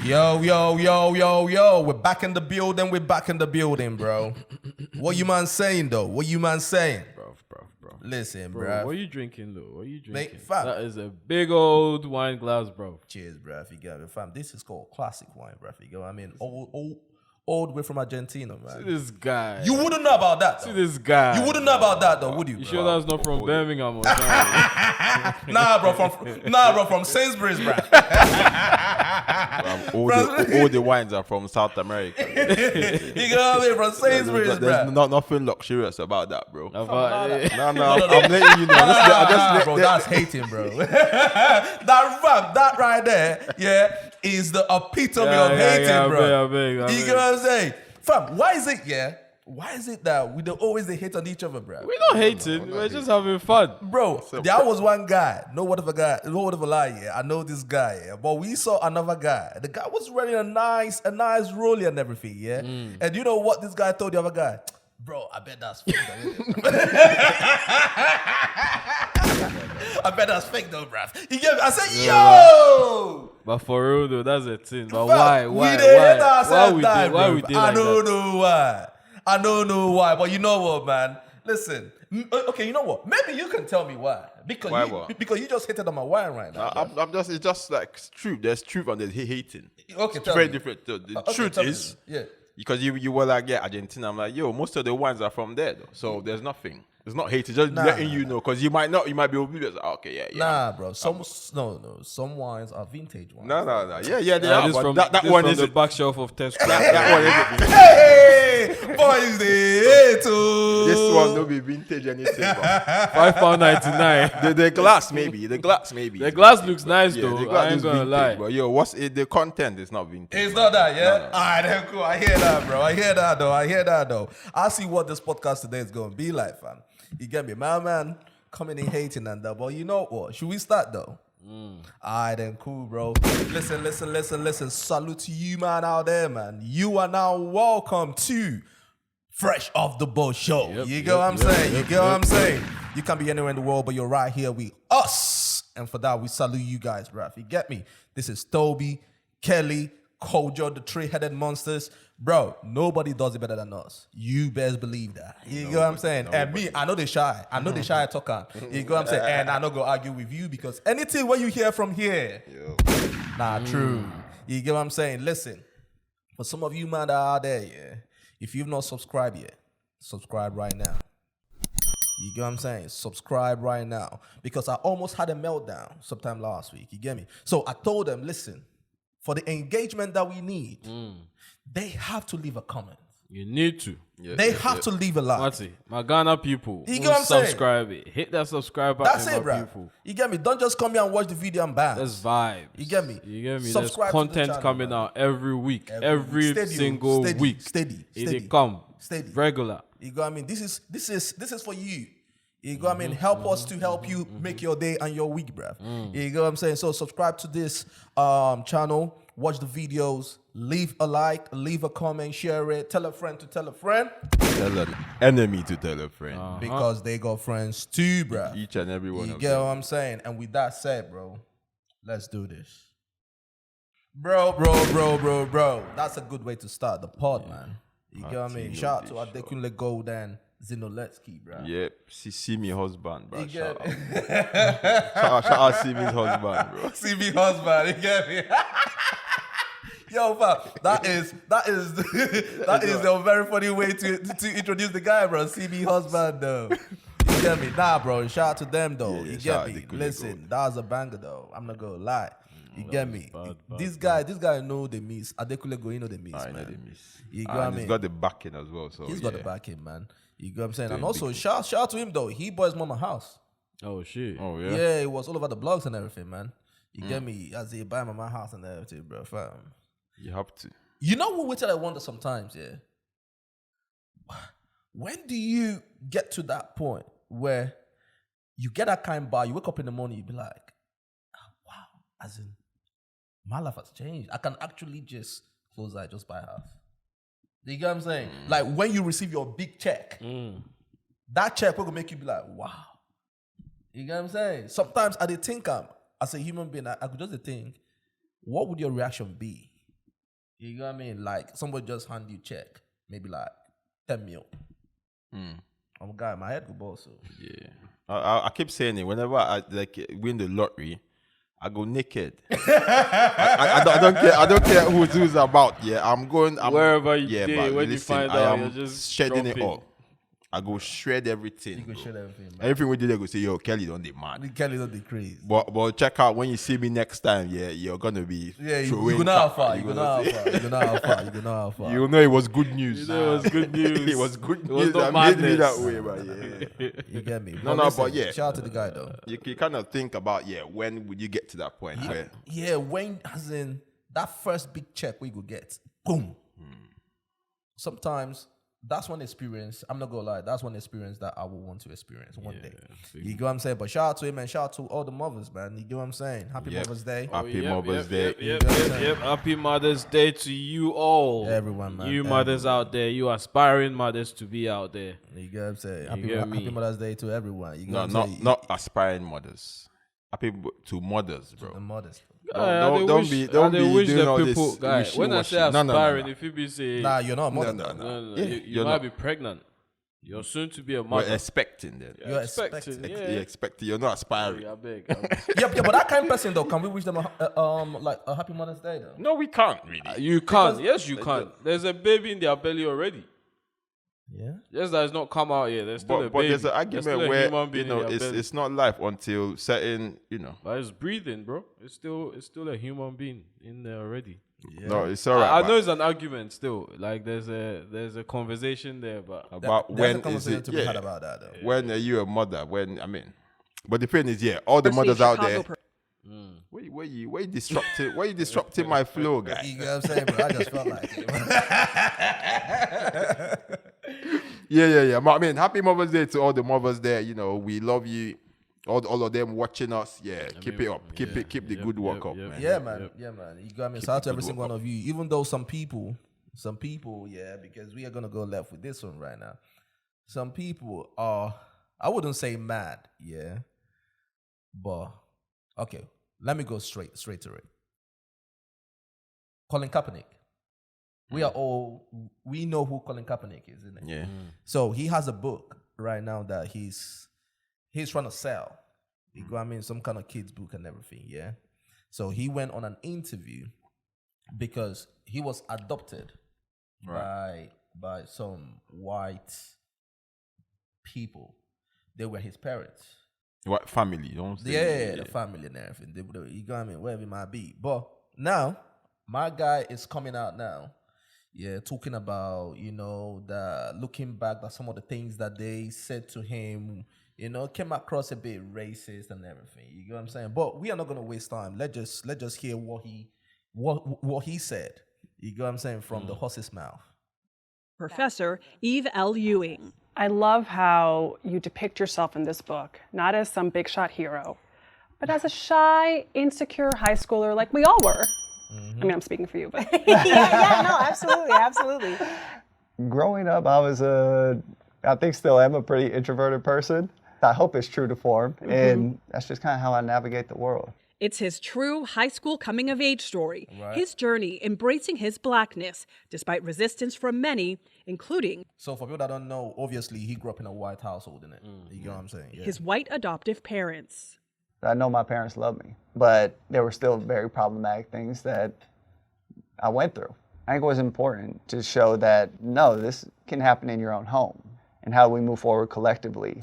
Yo. We're back in the building, bro. What you man saying, though? Bro. Listen, bro. What are you drinking, though? What are you drinking? Mate, fam. That is a big old wine glass, bro. Cheers, bro. If you get it, fam. This is called classic wine, bro. If you get what I mean? All the way from Argentina, man. See this guy. You wouldn't know about that, though. See this guy. You wouldn't know about that, though, would you? You sure that's not from Birmingham or something? Nah, bro, from Sainsbury's, bro. All the wines are from South America. You know what I mean? From Sainsbury's, bro. There's nothing luxurious about that, bro. No, I'm letting you know. Bro, that's hating, bro. that right there, yeah, is the epitome of hating, bro. You get what I'm saying? Fam, why is it that we don't always hate on each other, bro? We're not hating. We're just having fun. Bro, there was one guy, no word of a lie, yeah. I know this guy, yeah. But we saw another guy. The guy was wearing a nice rollie and everything, yeah. And you know what this guy told the other guy? Bro, I bet that's fake though. I bet that's fake though, bruv. I said, yo! But for real though, that's a thing. But why? Why we did I don't know why. I don't know why. But you know what, man? Listen. Okay, you know what? Maybe you can tell me why. Because you just hated on my wine right now. It's just like truth. There's truth and there's hating. Okay, it's very different. The truth is, yeah. Because you were like, yeah, Argentina. I'm like, yo, most of the wines are from there, though. So there's nothing. It's not hate. It's just letting you know. Because you might be oblivious. Okay, yeah. Nah, bro. Some wines are vintage wines. No. Yeah, they are. From, that one is the back shelf of Tems. that one is. Hey, boys, This one don't be vintage anything. £5.99. The glass maybe. The glass looks nice though. The glass I ain't gonna vintage, lie. But yo, the content is not vintage. It's not that, yeah? No. Alright, then cool. I hear that, bro. I hear that, though. I see what this podcast today is going to be like, fam. You get me? My man coming in hating and that. But you know what? Should we start, though? Alright, then cool, bro. Listen. Salute to you, man, out there, man. You are now welcome to Fresh Off the Boat Show. You get what I'm saying? You can be anywhere in the world, but you're right here with us. And for that, we salute you guys, bro. If you get me, this is Toby, Kelly, Kojo, the three-headed monsters. Bro, nobody does it better than us. You best believe that. You get what I'm saying? And me, I know they shy. They shy talker. You get what I'm saying? And I'm not going to argue with you because anything what you hear from here, true. You get what I'm saying? Listen, for some of you man that are out there, yeah, if you've not subscribed yet, subscribe right now. You get what I'm saying? Subscribe right now. Because I almost had a meltdown sometime last week. You get me? So I told them, listen, for the engagement that we need, they have to leave a comment. You need to. They have to leave a like. Marty, my Ghana people, you get what I'm saying? Subscribe it. Hit that subscribe button. That's it, bro. People. You get me? Don't just come here and watch the video and bam. That's vibes. You get me? Subscribe. There's content channel, coming out every week. Every single week. Steady. They come. Steady. Regular. You got what I mean? This is for you. You got what I mean? Help us to help you make your day and your week, bruv. You know what I'm saying? So subscribe to this channel. Watch the videos. Leave a like. Leave a comment. Share it. Tell a friend to tell a friend. Tell an enemy to tell a friend. Because they got friends too, bruv. Each and every one of them. You get what I'm saying? And with that said, bro, let's do this. Bro. That's a good way to start the pod, man. You get what I mean? Shout out to Adekunle God and Zinoletsky, bro. Yep. See me husband, bro. Shout out see me husband, bro. See me husband, you get me? Yo, fam, that is a very funny way to introduce the guy, bro. See me husband, though. You get me? Nah, bro. Shout out to them, though. You get me? Listen, that was a banger, though. I'm not gonna lie. You get me? This guy know the miss. Adekunle God, you know the miss, man. I know the miss. You get what I mean? He's got the backing as well, so he's got the backing, man. You get what I'm saying? And also, shout out to him, though. He bought his mama house. Oh, shit. Oh, yeah? Yeah, it was all over the blogs and everything, man. You get me? As he buy my house and everything, bro, fam. You have to. You know what I wonder sometimes, yeah? When do you get to that point where you get that kind of bar, you wake up in the morning, you be like, oh, wow, as in, my life has changed. I can actually just close that, just buy a house. You get what I'm saying? Like when you receive your big check, that check will make you be like, wow. You get what I'm saying? Sometimes I think as a human being, I could just think, what would your reaction be You know what I mean? Like somebody just hand you check, maybe like 10 mil. I'm a guy, my head could ball so. Yeah. I keep saying it. Whenever I win the lottery, I go naked. I don't care. I don't care who's about. Yeah, I'm wherever you yeah, did, but when listen, you find I out, am you're just shedding it dropping. all. I go shred everything. You go shred everything, man. Everything we do, they go say, "Yo, Kelly, don't be mad." Kelly don't decrease. But check out when you see me next time. Yeah, you're gonna be you know how far. You know how far. You know how far. You know how far. You know it was good news. You know it was good news. It was good It was news. no I made me madness. that way, but yeah. You get me? No, listen, but yeah. Shout out to the guy though. You kind of think about when would you get to that point where Yeah, when as in that first big check we could get, boom. Sometimes that's one experience. I'm not gonna lie, that's one experience that I will want to experience one day. You get what I'm saying? But shout out to him and shout out to all the mothers, man. You get what I'm saying? Happy Mother's Day. Happy Mother's Day. Yep. Happy Mother's Day to you all. Everyone, man. You mothers out there, you aspiring mothers to be out there. You get what I'm saying? get Happy me? Mother's Day to everyone. You get No, what I'm saying? not aspiring mothers. Happy to mothers, bro. The mothers. Don't be doing all this Guys, when I say wishy-washy. No. aspiring, if you be saying, Nah, you're not a mother. no, Yeah, you you're might not. be pregnant. You're soon to be a We're mother. expecting that. You're expecting. Yeah. You're expecting. You're not aspiring. I beg. Yeah, but that kind of person though, can we wish them a happy Mother's Day though? No, we can't really. You can't. Yes, you can. There's a baby in their belly already. Yeah. Yes, that has not come out yet. There's still a But baby. there's an argument still a where human being in their belly. it's not life until certain But it's breathing, bro. It's still a human being in there already. Yeah. No, it's alright. I know it's an argument still. Like there's a conversation there, but about There's when a is conversation it? to be had about that though. When are you a mother? But the thing is, all the mothers out there. Where you disrupting? Why you disrupting my flow, guy? You know what I'm saying, bro? I just felt like it. Yeah. But I mean, happy Mother's Day to all the mothers there. You know, we love you. All of them watching us. Yeah, keep it up. Keep the good work up, man. Yeah, man. You got me. Shout out to every single one of you. Even though some people, yeah, because we are gonna go left with this one right now. Some people are, I wouldn't say mad, yeah, but okay. Let me go straight to it. Colin Kaepernick. We know who Colin Kaepernick is, isn't it? Yeah. So he has a book right now that he's trying to sell. You know what I mean? Some kind of kids book and everything, yeah? So he went on an interview because he was adopted by some white people. They were his parents. What family? Don't say Yeah, the family and everything. You know what I mean? Wherever it might be. But now, my guy is coming out now. Yeah, talking about, looking back at some of the things that they said to him, came across a bit racist and everything. You know what I'm saying? But we are not gonna waste time. Let's just hear what he said. You know what I'm saying? From the horse's mouth. Professor Eve L. Ewing. I love how you depict yourself in this book, not as some big shot hero, but as a shy, insecure high schooler like we all were. I mean, I'm speaking for you, but no, absolutely. Growing up, I think still am a pretty introverted person. I hope it's true to form, and that's just kind of how I navigate the world. It's his true high school coming-of-age story, his journey embracing his blackness, despite resistance from many, including... So for people that don't know, obviously he grew up in a white household, innit? You know what I'm saying? Yeah. his white adoptive parents. I know my parents love me, but there were still very problematic things that I went through. I think it was important to show that, no, this can happen in your own home, and how we move forward collectively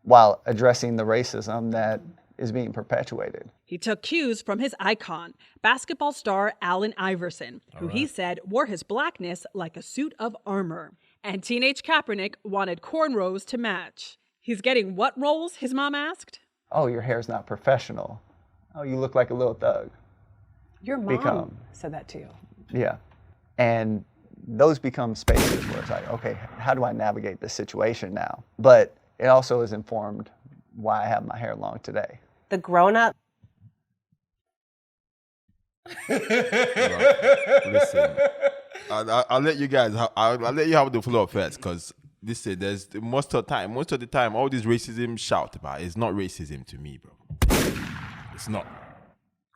while addressing the racism that is being perpetuated. He took cues from his icon, basketball star Allen Iverson, who he said wore his blackness like a suit of armor. And teenage Kaepernick wanted cornrows to match. He's getting what roles, his mom asked? Oh, your hair's not professional. Oh, you look like a little thug. your mom said that to you. Yeah. And those become spaces where it's like, okay, how do I navigate this situation now? But it also is informed why I have my hair long today. The grown-up. Listen, I'll let you guys. I'll let you have the floor first, because listen, there's most of the time, all this racism shout about it's not racism to me, bro. It's not.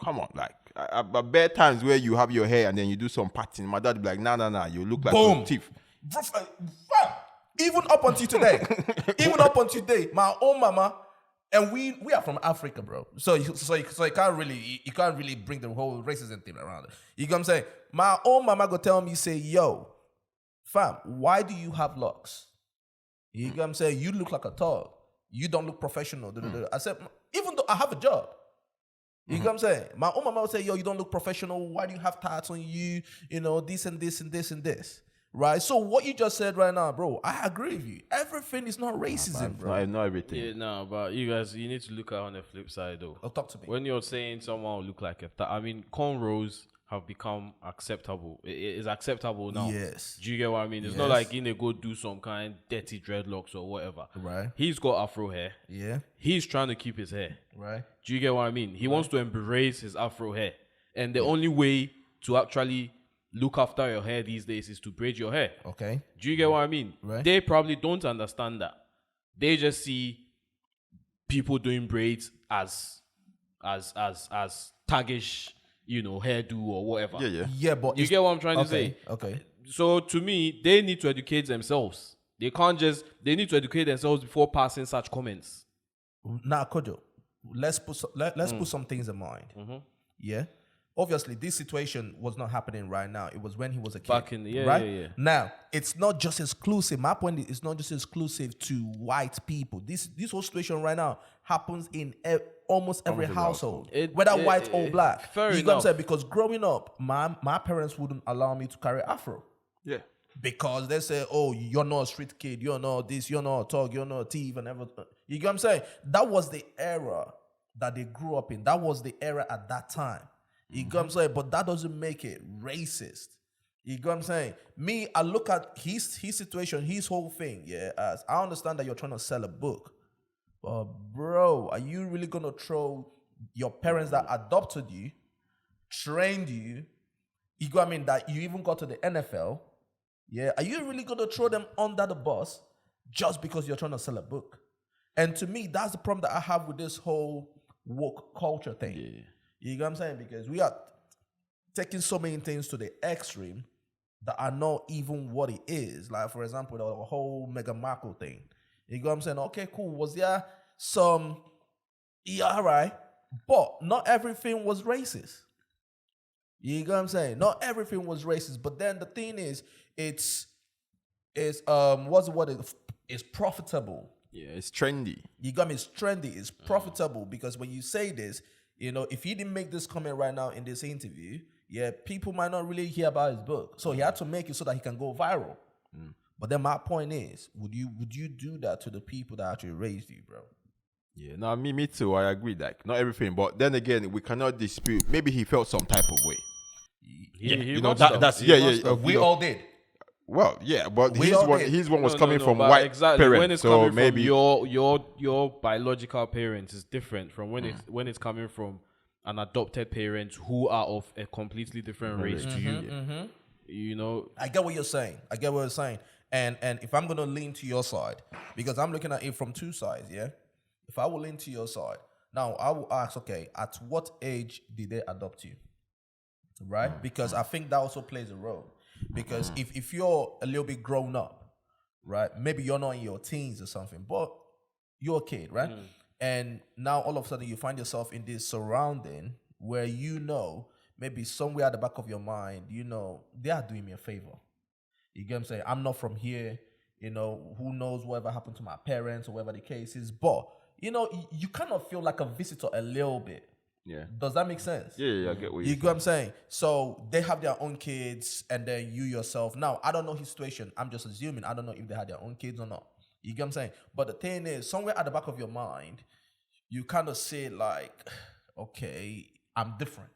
Come on, like bad times where you have your hair and then you do some patting. My dad be like, nah, you look like Boom. a thief. Bro, fam, even up until today, my own mama, and we are from Africa, bro. So you can't really bring the whole racism thing around it. You know what I'm saying? My own mama go tell me, say, yo, fam, why do you have locks? You know what I'm saying? You look like a thug. You don't look professional. I said, even though I have a job. You know what I'm saying? My own mama would say, yo, you don't look professional. Why do you have tats on you? You know, this and this and this and this. Right? So what you just said right now, bro, I agree with you. Everything is not racism, bro. I know everything. Yeah, no, but you guys, you need to look at it on the flip side, though. Oh, talk to me. When you're saying someone will look like I mean, cornrows have become acceptable. It is acceptable now. Yes. Do you get what I mean? It's not like they go do some kind dirty dreadlocks or whatever. Right. He's got afro hair. Yeah. He's trying to keep his hair. Right. Do you get what I mean? He wants to embrace his afro hair. And the only way to actually look after your hair these days is to braid your hair. Okay. Do you get what I mean? Right. They probably don't understand that. They just see people doing braids as taggish, hairdo or whatever. Yeah. Yeah, but You get what I'm trying to say? Okay. So to me, they need to educate themselves. They need to educate themselves before passing such comments. Now, Kojo, let's put some things in mind. Yeah. Obviously, this situation was not happening right now. It was when he was a kid. Right? Yeah. Now, it's not just exclusive. My point is, it's not just exclusive to white people. This whole situation right now happens in almost every household, whether white or black. Fair You know what I'm enough. saying? Because growing up, my parents wouldn't allow me to carry afro. Yeah. Because they say, oh, you're not a street kid, you're not this, you're not a thug, you're not a thief, and everything. You get what I'm saying? That was the era that they grew up in. That was the era at that time. You get what I'm saying? But that doesn't make it racist. You get what I'm saying? Me, I look at his situation, his whole thing, yeah, as I understand that you're trying to sell a book. But bro, are you really gonna throw your parents that adopted you, trained you, you get what I mean, that you even got to the NFL? Yeah, are you really gonna throw them under the bus just because you're trying to sell a book? And to me, that's the problem that I have with this whole woke culture thing. Yeah. You know what I'm saying? Because we are taking so many things to the extreme that are not even what it is. Like, for example, the whole Meghan Markle thing. You know what I'm saying? Okay, cool. Was there some ERI? But not everything was racist. You know what I'm saying? Not everything was racist. But then the thing is, it's what's the word? It's profitable. Yeah, it's trendy. You got me? It's trendy. It's profitable because when you say this, if he didn't make this comment right now in this interview, yeah, people might not really hear about his book. So he had to make it so that he can go viral. But then my point is, would you do that to the people that actually raised you, bro? Yeah, no, me too. I agree. Like, not everything, but then again, we cannot dispute. Maybe he felt some type of way. He know must that have. that's He yeah, must yeah. have. We all did. Well, yeah, but We his all one, did. his one was No, coming no, from but white exactly. parents, When it's so coming maybe from your biological parents is different from when it's coming from an adopted parent who are of a completely different race to you. You know, I get what you're saying. And if I'm gonna lean to your side, because I'm looking at it from two sides, yeah. If I will lean to your side, now I will ask, okay, at what age did they adopt you? Right? Because I think that also plays a role. Because if you're a little bit grown up, right? Maybe you're not in your teens or something, but you're a kid, right? And now all of a sudden you find yourself in this surrounding where maybe somewhere at the back of your mind, they are doing me a favor. You get what I'm saying? I'm not from here, who knows whatever happened to my parents or whatever the case is, but you kind of feel like a visitor a little bit. yeah, Does that make sense? yeah, I get what You you're get what I'm saying? So they have their own kids, and then you yourself. Now, I don't know his situation. I'm just assuming. I don't know if they had their own kids or not. You get what I'm saying? But the thing is, somewhere at the back of your mind, you kind of say like, okay, I'm different.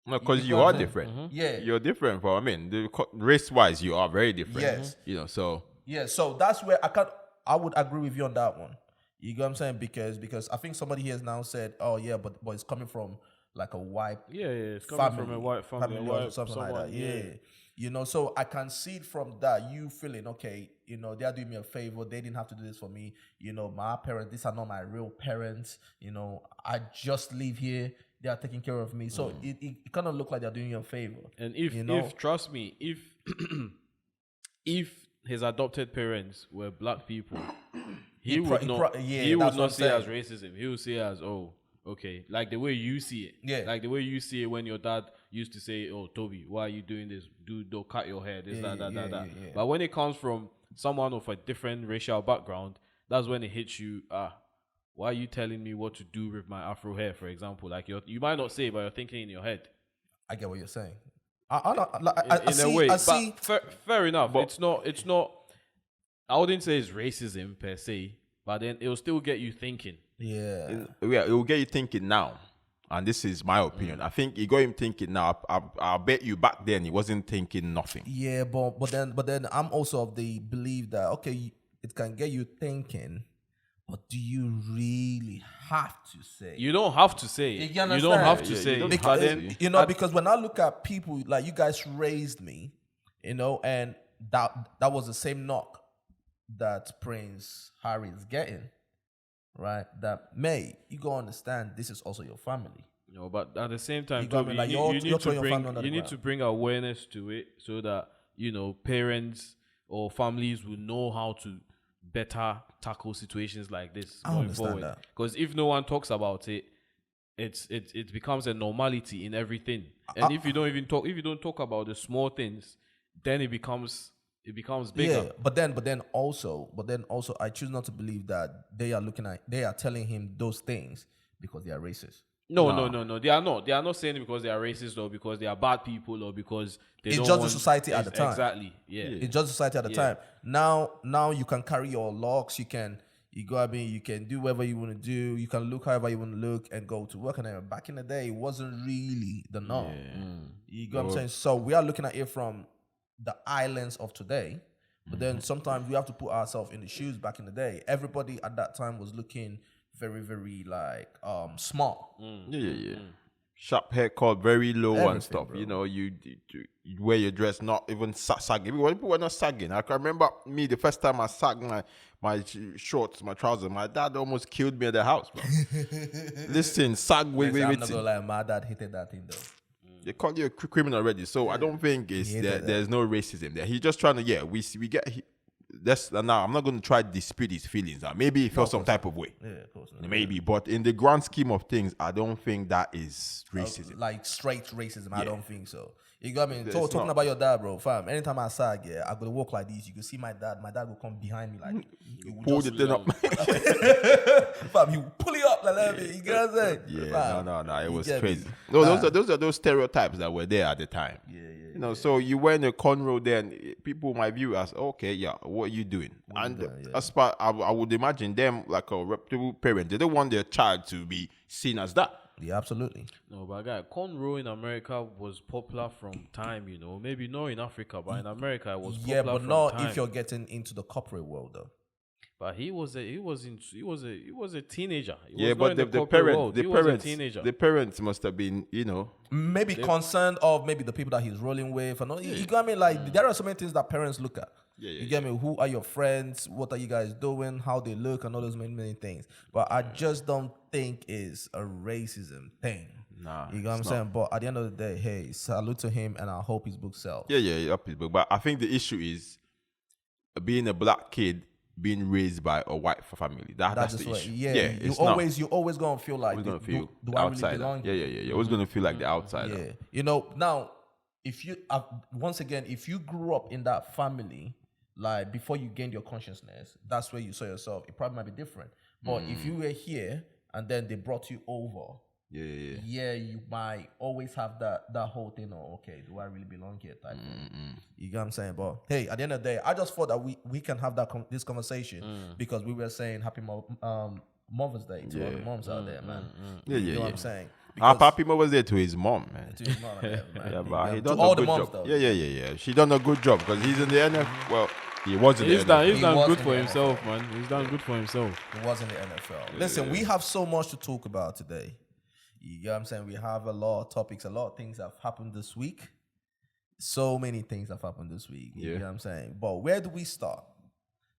No, because You you know what are I'm saying? different. Yeah. You're different. I mean, race-wise, you are very different. Yes. So Yeah, so that's where I would agree with you on that one. You get what I'm saying? Because I think somebody here has now said, oh yeah, but it's coming from like a white it's coming from a white family, or something like that. Yeah. So I can see it from that, you feeling, okay, they are doing me a favor. They didn't have to do this for me. My parents, these are not my real parents. I just live here. they are taking care of me. So it kind of look like they're doing you a favor. And if trust me, if his adopted parents were black people, he would not see it as racism. He would see it as, oh, okay, like the way you see it. Yeah. Like the way you see it when your dad used to say, oh, Toby, why are you doing this? Don't cut your hair, this, that. Yeah. But when it comes from someone of a different racial background, that's when it hits you, why are you telling me what to do with my afro hair, for example? Like you might not say it, but you're thinking in your head. I get what you're saying. Fair enough. But it's not. I wouldn't say it's racism per se, but then it will still get you thinking. Yeah. It will get you thinking now. And this is my opinion. I think it got him thinking now. I bet you back then he wasn't thinking nothing. Yeah, but then I'm also of the belief that okay, it can get you thinking, but do you really have to say? You don't have to say. You don't understand? have to say. Because, because when I look at people like you guys raised me, and that was the same knock that Prince Harry is getting. Right, that you gotta understand this is also your family. But at the same time, you need to bring awareness to it so that parents or families will know how to better tackle situations like this going forward. Because if no one talks about it, it becomes a normality in everything. And if you don't talk about the small things, then it becomes bigger. Yeah, but then also, I choose not to believe that they are telling him those things because they are racist. No. They are not. They are not saying it because they are racist or because they are bad people or because they it's don't just want, the society at the time. Exactly. Yeah. It's just the society at the time. Now you can carry your locks. You can do whatever you want to do. You can look however you want to look and go to work. And back in the day, it wasn't really the norm. You got what I'm saying? So we are looking at it from the islands of today, but then sometimes we have to put ourselves in the shoes back in the day. Everybody at that time was looking very, very smart. Sharp haircut, very low Everything, and stuff. bro. You wear your dress not even sagging. People were not sagging. I can remember me the first time I sagged my shorts, my trousers. My dad almost killed me at the house, bro. Listen, sag with I'm not gonna lie, my dad hated that thing though. They call you a criminal already, so I don't think there's no racism there. He's just trying to we get. Now I'm not going to try to dispute his feelings. Maybe he felt some type of way. Yeah, of course. No, maybe, but in the grand scheme of things, I don't think that is racism. Like straight racism, I don't think so. You got me. So talking about your dad, bro, fam. Anytime I sag, I go to walk like this. You can see my dad. My dad will come behind me like he will pull the thing up. Fam, he will pull it up like that. You get what I'm saying? Yeah, fam, no, it was get crazy. me? No, those are those stereotypes that were there at the time. Yeah. So you wear a cornrow, then people might view as okay, what are you doing? As part, I would imagine them like a reputable parent. They don't want their child to be seen as that. Yeah, absolutely. No, but guy, cornrow in America was popular from time, Maybe not in Africa, but in America it was popular. Yeah, but from not time. if you're getting into the corporate world though. But he was a teenager. But the parents must have been, maybe concerned of maybe the people that he's rolling with, and all. You got me. Like there are so many things that parents look at. You get me? Who are your friends? What are you guys doing? How they look, and all those many things. But I just don't think it's a racism thing. Nah, you know what I'm saying? But at the end of the day, hey, salute to him, and I hope his book sells. Yeah, up his book. But I think the issue is being a black kid being raised by a white family. That's the issue. You always gonna feel like do I really belong? You're always gonna feel like the outsider. Yeah. Now if you once again, if you grew up in that family, like before you gained your consciousness, that's where you saw yourself. It probably might be different. But if you were here and then they brought you over, you might always have that whole thing of, okay, do I really belong here type thing. You get what I'm saying? But hey, at the end of the day, I just thought that we can have this conversation because we were saying happy Mother's Day to all the moms out there, man. You know what I'm saying? Happy Mother's Day to his mom, man. To his mom, man. But he done all a good the moms, job. though. Yeah. She done a good job because he's in the NFL. Well, he was in the NFL. He's done good for himself, man. He's done good for himself. He was in the NFL. Listen, we have so much to talk about today. You know what I'm saying? We have a lot of topics, a lot of things that have happened this week. So many things have happened this week. You know what I'm saying? But where do we start?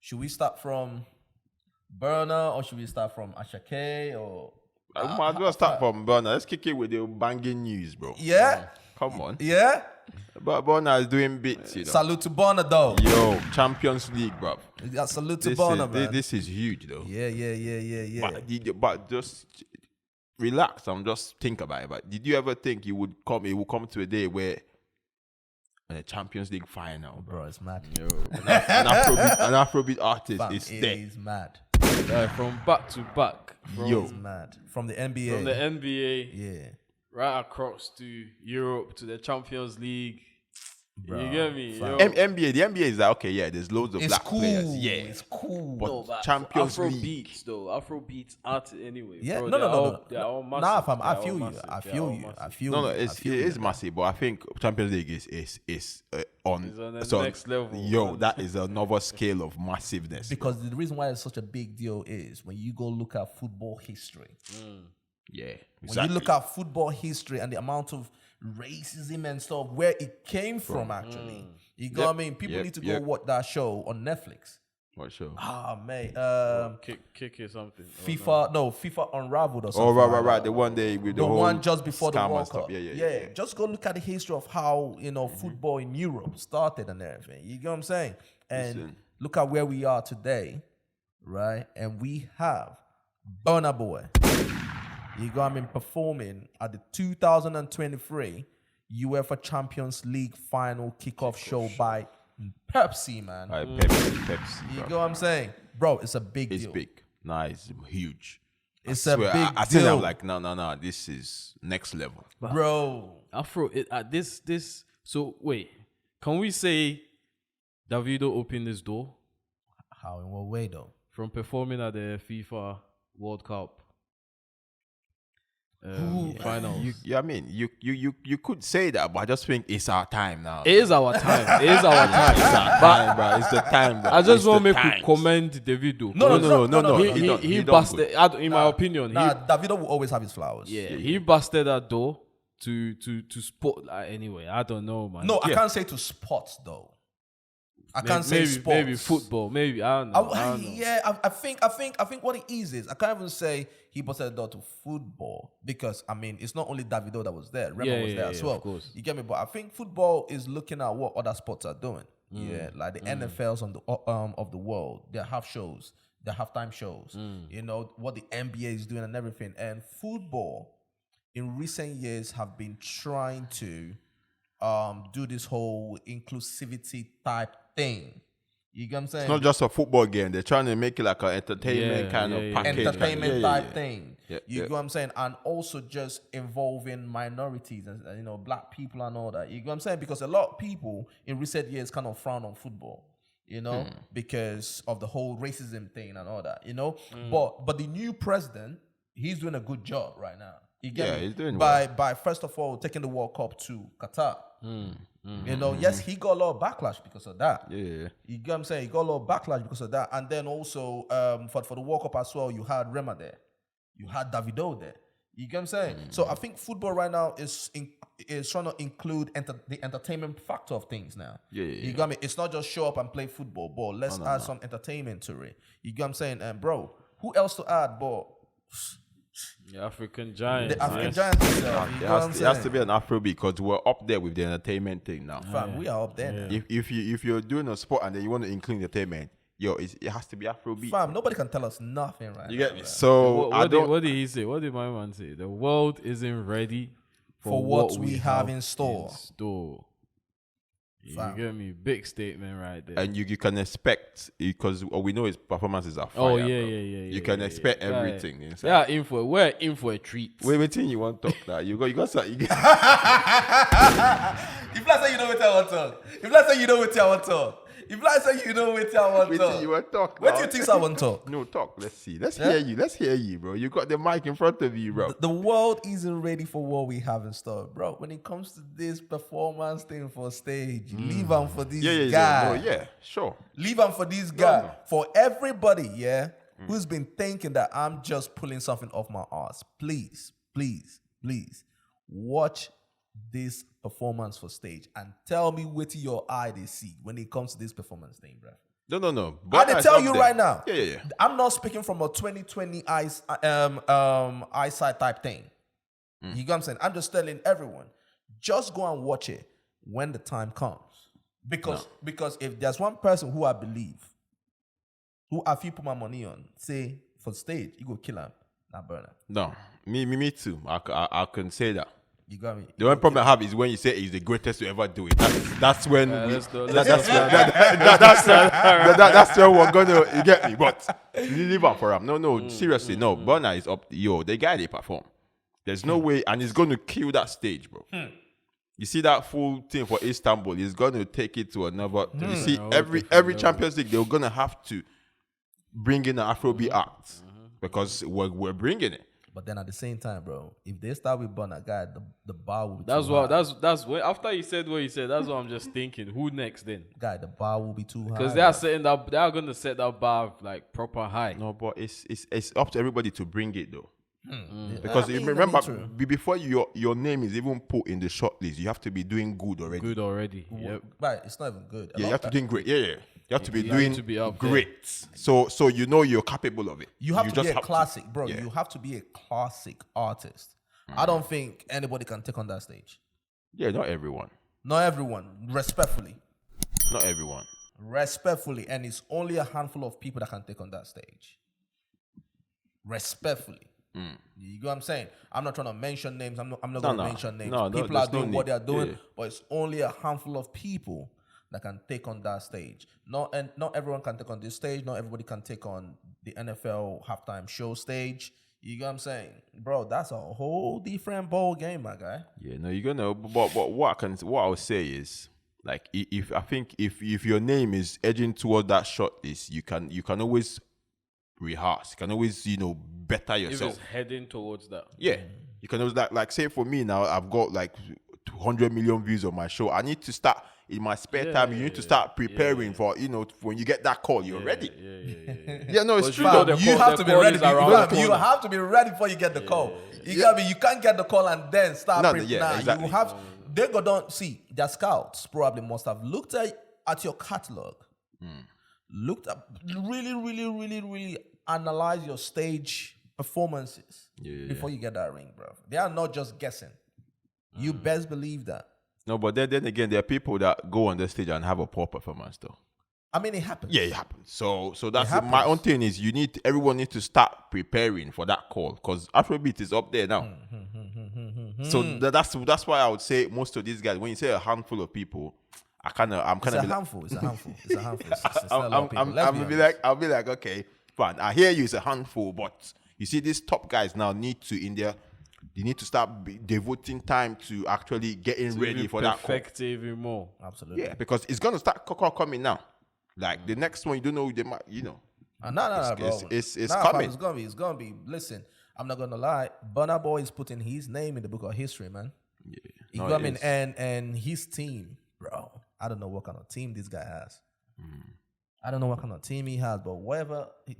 Should we start from Burna or should we start from Asake or I might as well start from Burna. Let's kick it with the banging news, bro. Yeah? Come on. Yeah? But Burna is doing bits, you know. Salute to Burna, though. Yo, Champions League, bro. Yeah, salute to Burna, man. This is huge, though. Yeah. But just relax and just think about it. But did you ever think it would come to a day where a Champions League final, Bro, it's mad. yo, an Afrobeat artist Fam, is it there? is mad. From back to back. Yo, It's mad. From the NBA. From the NBA Yeah. right across to Europe to the Champions League. Bro, You get me? fam. Yo. NBA. The NBA is like, okay, yeah, there's loads of It's black cool. players. Yeah, It's cool. but No, but Champions Afro League. beats though. Afro beats art anyway. Yeah, bro. no. They're all massive. Nah, fam, They're I all feel you. massive. I They're feel all you. massive. I feel No, you. I it feel you. is massive, but I think Champions League is on, It's on the so next level, Yo, man. that is another scale of massiveness. Because the reason why it's such a big deal is when you go look at football history. Yeah, When you look at football history and the amount of racism and stuff, where it came from, actually. You know what I mean? People need to go watch that show on Netflix. What show? Ah, mate. Kick or something. FIFA Unraveled or something. Oh, right. like that. The one day with The whole one just before the scam and World stuff. Cup. Yeah. Just go look at the history of how, football in Europe started and everything. You get what I'm saying? And Listen. look at where we are today, right? And we have Burna Boy. You got him performing at the 2023 UEFA Champions League Final kickoff show by Pepsi, man. Pepsi. You Bro. know what I'm saying? Bro, it's a big It's deal. big. Nah, it's huge. It's I a swear, big I think deal. I'm like, no. This is next level. Bro. This. So wait, can we say Davido opened this door How, in what way, though? from performing at the FIFA World Cup finals? I mean, you could say that, but I just think it's our time now. It is our time. It is our time. It's our time, bro. It's the time, bro. I just It's want to the make you times. commend Davido. No. He busted. In my opinion, Nah, Davido will always have his flowers. he busted that door to sport. Anyway, I don't know, man. No, I can't say to sports, though. I can't say sports. Maybe football. Maybe I don't know. I don't know. Yeah, I think what it is I can't even say he busted the door to football because I mean it's not only Davido that was there. Rema was there as well. Of course. You get me? But I think football is looking at what other sports are doing. Yeah, like the NFLs of the world, their half shows, their halftime shows. You know what the NBA is doing and everything. And football in recent years have been trying to do this whole inclusivity type thing. You get what I'm saying? It's not just a football game. They're trying to make it like an entertainment kind of package. Entertainment type thing. Yeah, You get what I'm saying? And also just involving minorities and black people and all that. You get what I'm saying? Because a lot of people in recent years kind of frown on football, because of the whole racism thing and all that, But the new president, he's doing a good job right now. You get me? He's doing by first of all taking the World Cup to Qatar. Yes, he got a lot of backlash because of that. Yeah. You get what I'm saying? He got a lot of backlash because of that. And then also for the World Cup as well, you had Rema there. You had Davido there. You get what I'm saying? So I think football right now is trying to include the entertainment factor of things now. Yeah. You got me? It's not just show up and play football, but let's add some entertainment to it. You get what I'm saying? And bro, who else to add, but The African Giants. the African Giants itself. You know what I'm It saying? has to be an Afrobeat because we're up there with the entertainment thing now. Fam, we are up there now. If you're doing a sport and then you want to include entertainment, it has to be Afrobeat. Fam, nobody can tell us nothing right You now. get me? So What did he say? What did my man say? The world isn't ready For what we have in store. You Fam. get me? Big statement right there. and you can expect because we know his performances are fire. Oh bro. yeah. You can expect everything. Yeah, Inside. we're in for a treat. Wait, you want to talk that? You got something. If I say you know what I want to talk. If I say you know what I want to talk. If I say you know what I want to talk. You want to talk? What now. do you think I want to talk? No, talk. Let's see. Let's hear you, bro. You got the mic in front of you, bro. The world isn't ready for what we have in store, bro. When it comes to this performance thing for stage, leave them for these guys. No, sure. Leave them for these guys. For everybody, who's been thinking that I'm just pulling something off my ass, please, watch this performance for stage and tell me what your eye they see when it comes to this performance thing, bro. No. I can tell you right now. Yeah. I'm not speaking from a 2020 eyesight type thing. You get what I'm saying? I'm just telling everyone, just go and watch it when the time comes. Because if there's one person who I believe, who I feel put my money on, say for stage, you go kill him, not Burna. No, me too. I can say that. You got me. The only problem I have is when you say he's the greatest to ever do it. That's when that's when we're gonna, you get me. But leave out for him. No, seriously, no. Burna is up. Yo, the guy they perform. There's no way, and he's going to kill that stage, bro. You see that full thing for Istanbul, he's going to take it to another. You see, every Champions League, they're going to have to bring in an Afrobeat act because we're bringing it. But then at the same time, bro, if they start with Burna, guy, the bar will be That's too what. high. That's what. After he said what he said, that's what I'm just thinking. Who next then? Guy, the bar will be too high. Because they are setting that. They are going to set that bar like proper high. No, but it's up to everybody to bring it though. Because I mean, remember, true. before your name is even put in the shortlist, you have to be doing good already. Good already. Yep. Right, it's not even good. Yeah, you have to be doing great. Yeah. You have to be You doing have to be up there. great. So you know you're capable of it. You have to just be a have classic, bro. Yeah. You have to be a classic artist. I don't think anybody can take on that stage. Yeah, not everyone. Not everyone, respectfully. Not everyone. Respectfully. And it's only a handful of people that can take on that stage. Respectfully. You know what I'm saying? I'm not trying to mention names. I'm not going to mention names. People are doing what they're doing, but it's only a handful of people that can take on that stage. Not everyone can take on this stage. Not everybody can take on the NFL halftime show stage. You know what I'm saying? Bro, that's a whole different ball game, my guy. Yeah, no, you're gonna. But what I would say is, like, if your name is edging towards that short list, you can always rehearse. You can always better If yourself. it's heading towards that. Yeah, you can always like say for me now, I've got like 200 million views on my show. I need to start in my spare time. You need to start preparing for when you get that call, you're ready. Yeah, no, it's true. You have to be ready. You have have to be ready before you get the call. You got me. You can't get the call and then start. Exactly. You have. They go down. See, their scouts probably must have looked at your catalog, looked up, really analyze your stage performances before you get that ring, bro. They are not just guessing. You best believe that. No, but then again, there are people that go on the stage and have a poor performance, though. I mean, it happens. Yeah, it happens. So that's my own thing is everyone needs to start preparing for that call because Afrobeat is up there now. So that's why I would say most of these guys, when you say a handful of people, I'm kind of It's a handful. It's not a lot of people. I'll be like, okay, fine. I hear you. It's a handful, but you see, these top guys now need to start devoting time to actually getting ready for that call. Perfect even more. Absolutely. Yeah, because it's gonna start coming now. Like the next one, you don't know they might, No, bro. It's fam, coming. It's gonna be. Listen, I'm not gonna lie. Burna Boy is putting his name in the book of history, man. Yeah, You know what I mean? And his team, bro. I don't know what kind of team this guy has. I don't know what kind of team he has, but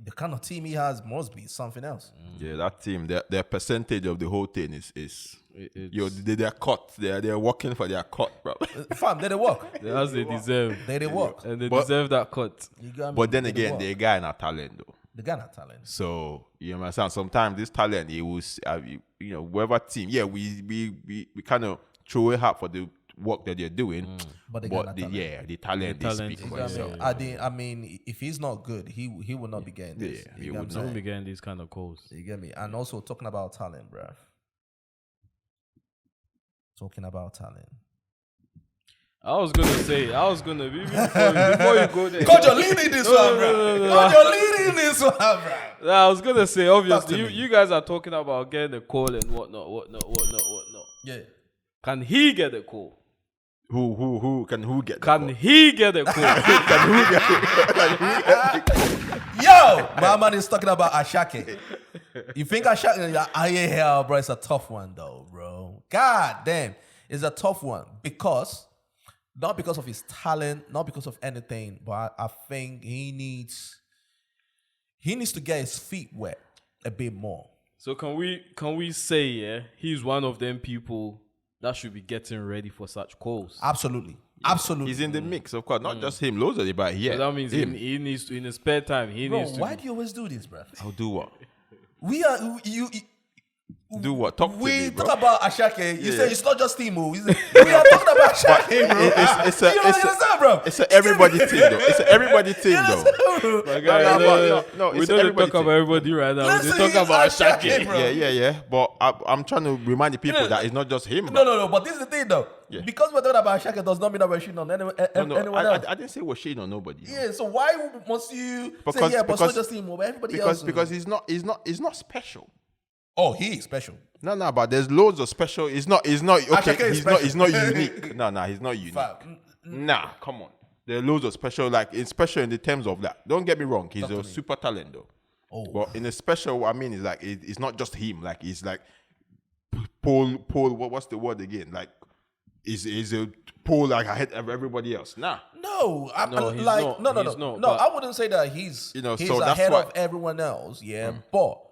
the kind of team he has must be something else. Yeah, that team, their percentage of the whole thing is they're cut. They're working for their cut, bro. Fam, they work. As they deserve. They work. And they deserve that cut. You got me? But then They again, work. the guy not talent though. The guy not talent. So you understand? Sometimes this talent, it was whoever team. Yeah, we kind of throw it hard for the work that they're doing. But the talent they speak is for You know itself. what I mean? I mean, if he's not good, he will not be getting this. Yeah, you he get what I'm would Don't saying? be getting these kind of calls. You get me? And also talking about talent, bruh. Talking about talent. I was gonna before you go there. God, you're leading this one, bro. God, you're leading this one, bro. I was gonna say, Talk to obviously, me. you guys are talking about getting a call and whatnot. Yeah. Can he get a call? Who get the Can call? he get a call? Yo, my man is talking about Asake. You think Asake? Yeah, bro, it's a tough one though, bro. God damn, it's a tough one because not because of his talent, not because of anything, but I think he needs to get his feet wet a bit more. So can we say he's one of them people that should be getting ready for such calls? Absolutely. Absolutely. He's in the mix, of course. Not just him, loads of it, but yeah. So that means him. he needs to, in his spare time, he Bro, needs to. why do you always do this, bro? I'll do what? We are you. Do what? Talk to We me, bro. talk about Asake. You Yeah. say it's not just Timo. We are talking about Asake, bro. It's a, You understand, bro? It's an everybody thing, though. It's an everybody thing, though. My guy, No, we it's don't everybody talk about everybody right now. Listen, We talk about it's Asake, Asake. bro. Yeah. But I'm trying to remind the people that it's not just him. No. But this is the thing, though. Yeah. Because we're talking about Asake does not mean that we're shitting on anyone else. I didn't say we're shitting on nobody. Yeah. So why must you say Because- yeah, but it's not because- just Timo, but everybody else? Because he's not special. Oh, he is special. No, but there's loads of special. He's not okay. Asake is He's not unique. No, he's not unique. Fam. Nah, come on. There are loads of special, like it's special in the terms of that. Don't get me wrong, he's a super talent though. Oh. But in a special, what I mean is like it's not just him. Like he's like Paul. What's the word again? Like is a Paul like ahead of everybody else? Nah. No, No, he's like not. no. He's not, No, but- I wouldn't say that he's You know, he's so that's ahead why- of everyone else. Yeah, but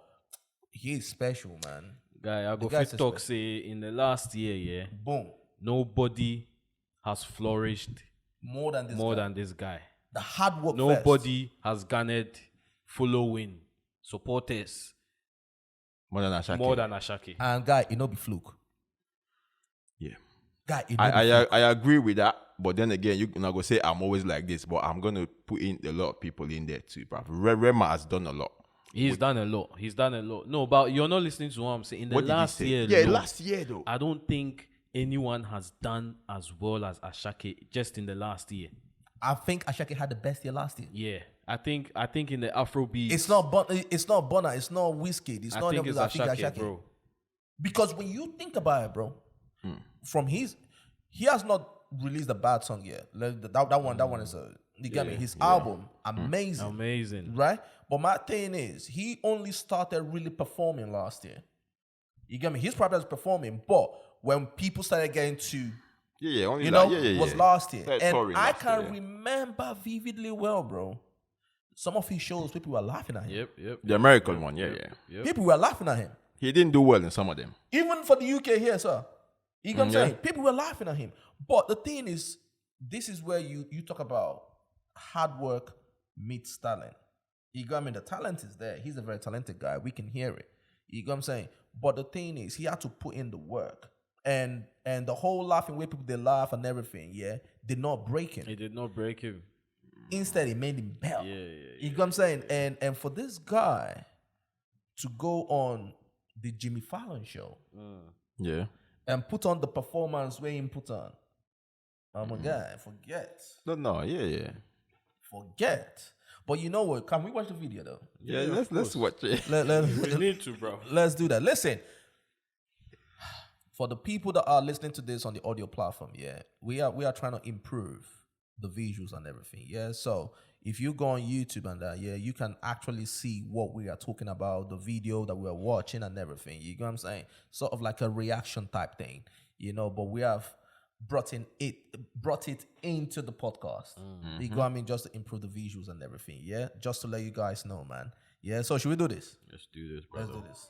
he's special, man. Guy, I go guy's fit talk say in the last year, yeah, Boom, nobody has flourished more than this. more guy. than this guy. The hard work. Nobody has garnered following, supporters More than Asake. more than Asake. And guy, it no be fluke. Yeah. Guy, it no be fluke. I agree with that, but then again, you're not gonna say I'm always like this, but I'm gonna put in a lot of people in there too, bro. Rema has done a lot. He's done a lot. No, but you're not listening to what I'm saying. In the What did he last say? year, Yeah, alone, last year though. I don't think anyone has done as well as Asake just in the last year. I think Asake had the best year last year. Yeah, I think in the Afrobeats, It's not Burna, it's not Wizkid. It's I not think them, it's I think Asake, bro. Because when you think about it, bro, from he has not released a bad song yet. That one is you get me. His album, Amazing. right? But my thing is, he only started really performing last year. You get me? He's probably performing, but when people started getting to, Only you that. know, was last year, Started and touring I last can year, yeah. remember vividly well, bro. Some of his shows, people were laughing at him. Yep. The American one, yeah. People were laughing at him. He didn't do well in some of them. Even for the UK here, sir. You know what I'm saying? People were laughing at him. But the thing is, this is where you talk about hard work meets talent. You got me? The talent is there. He's a very talented guy. We can hear it. You know what I'm saying? But the thing is, he had to put in the work. And the whole laughing way people they laugh and everything, did not break him. It did not break him. Instead, it made him better. Yeah. You know what I'm saying? And for this guy to go on the Jimmy Fallon show Yeah. and put on the performance where he put on, oh my God, forget. No, yeah. Forget. But you know what? Can we watch the video though? Yeah, let's watch it. We need to, bro. Let's do that. Listen, for the people that are listening to this on the audio platform, we are trying to improve the visuals and everything. So if you go on YouTube and that, you can actually see what we are talking about, the video that we are watching and everything. You know what I'm saying? Sort of like a reaction type thing, but we have brought it into the podcast. You know what I mean? Just to improve the visuals and everything. Just to let you guys know, man. So should we do this? Let's do this, bro. Let's do this.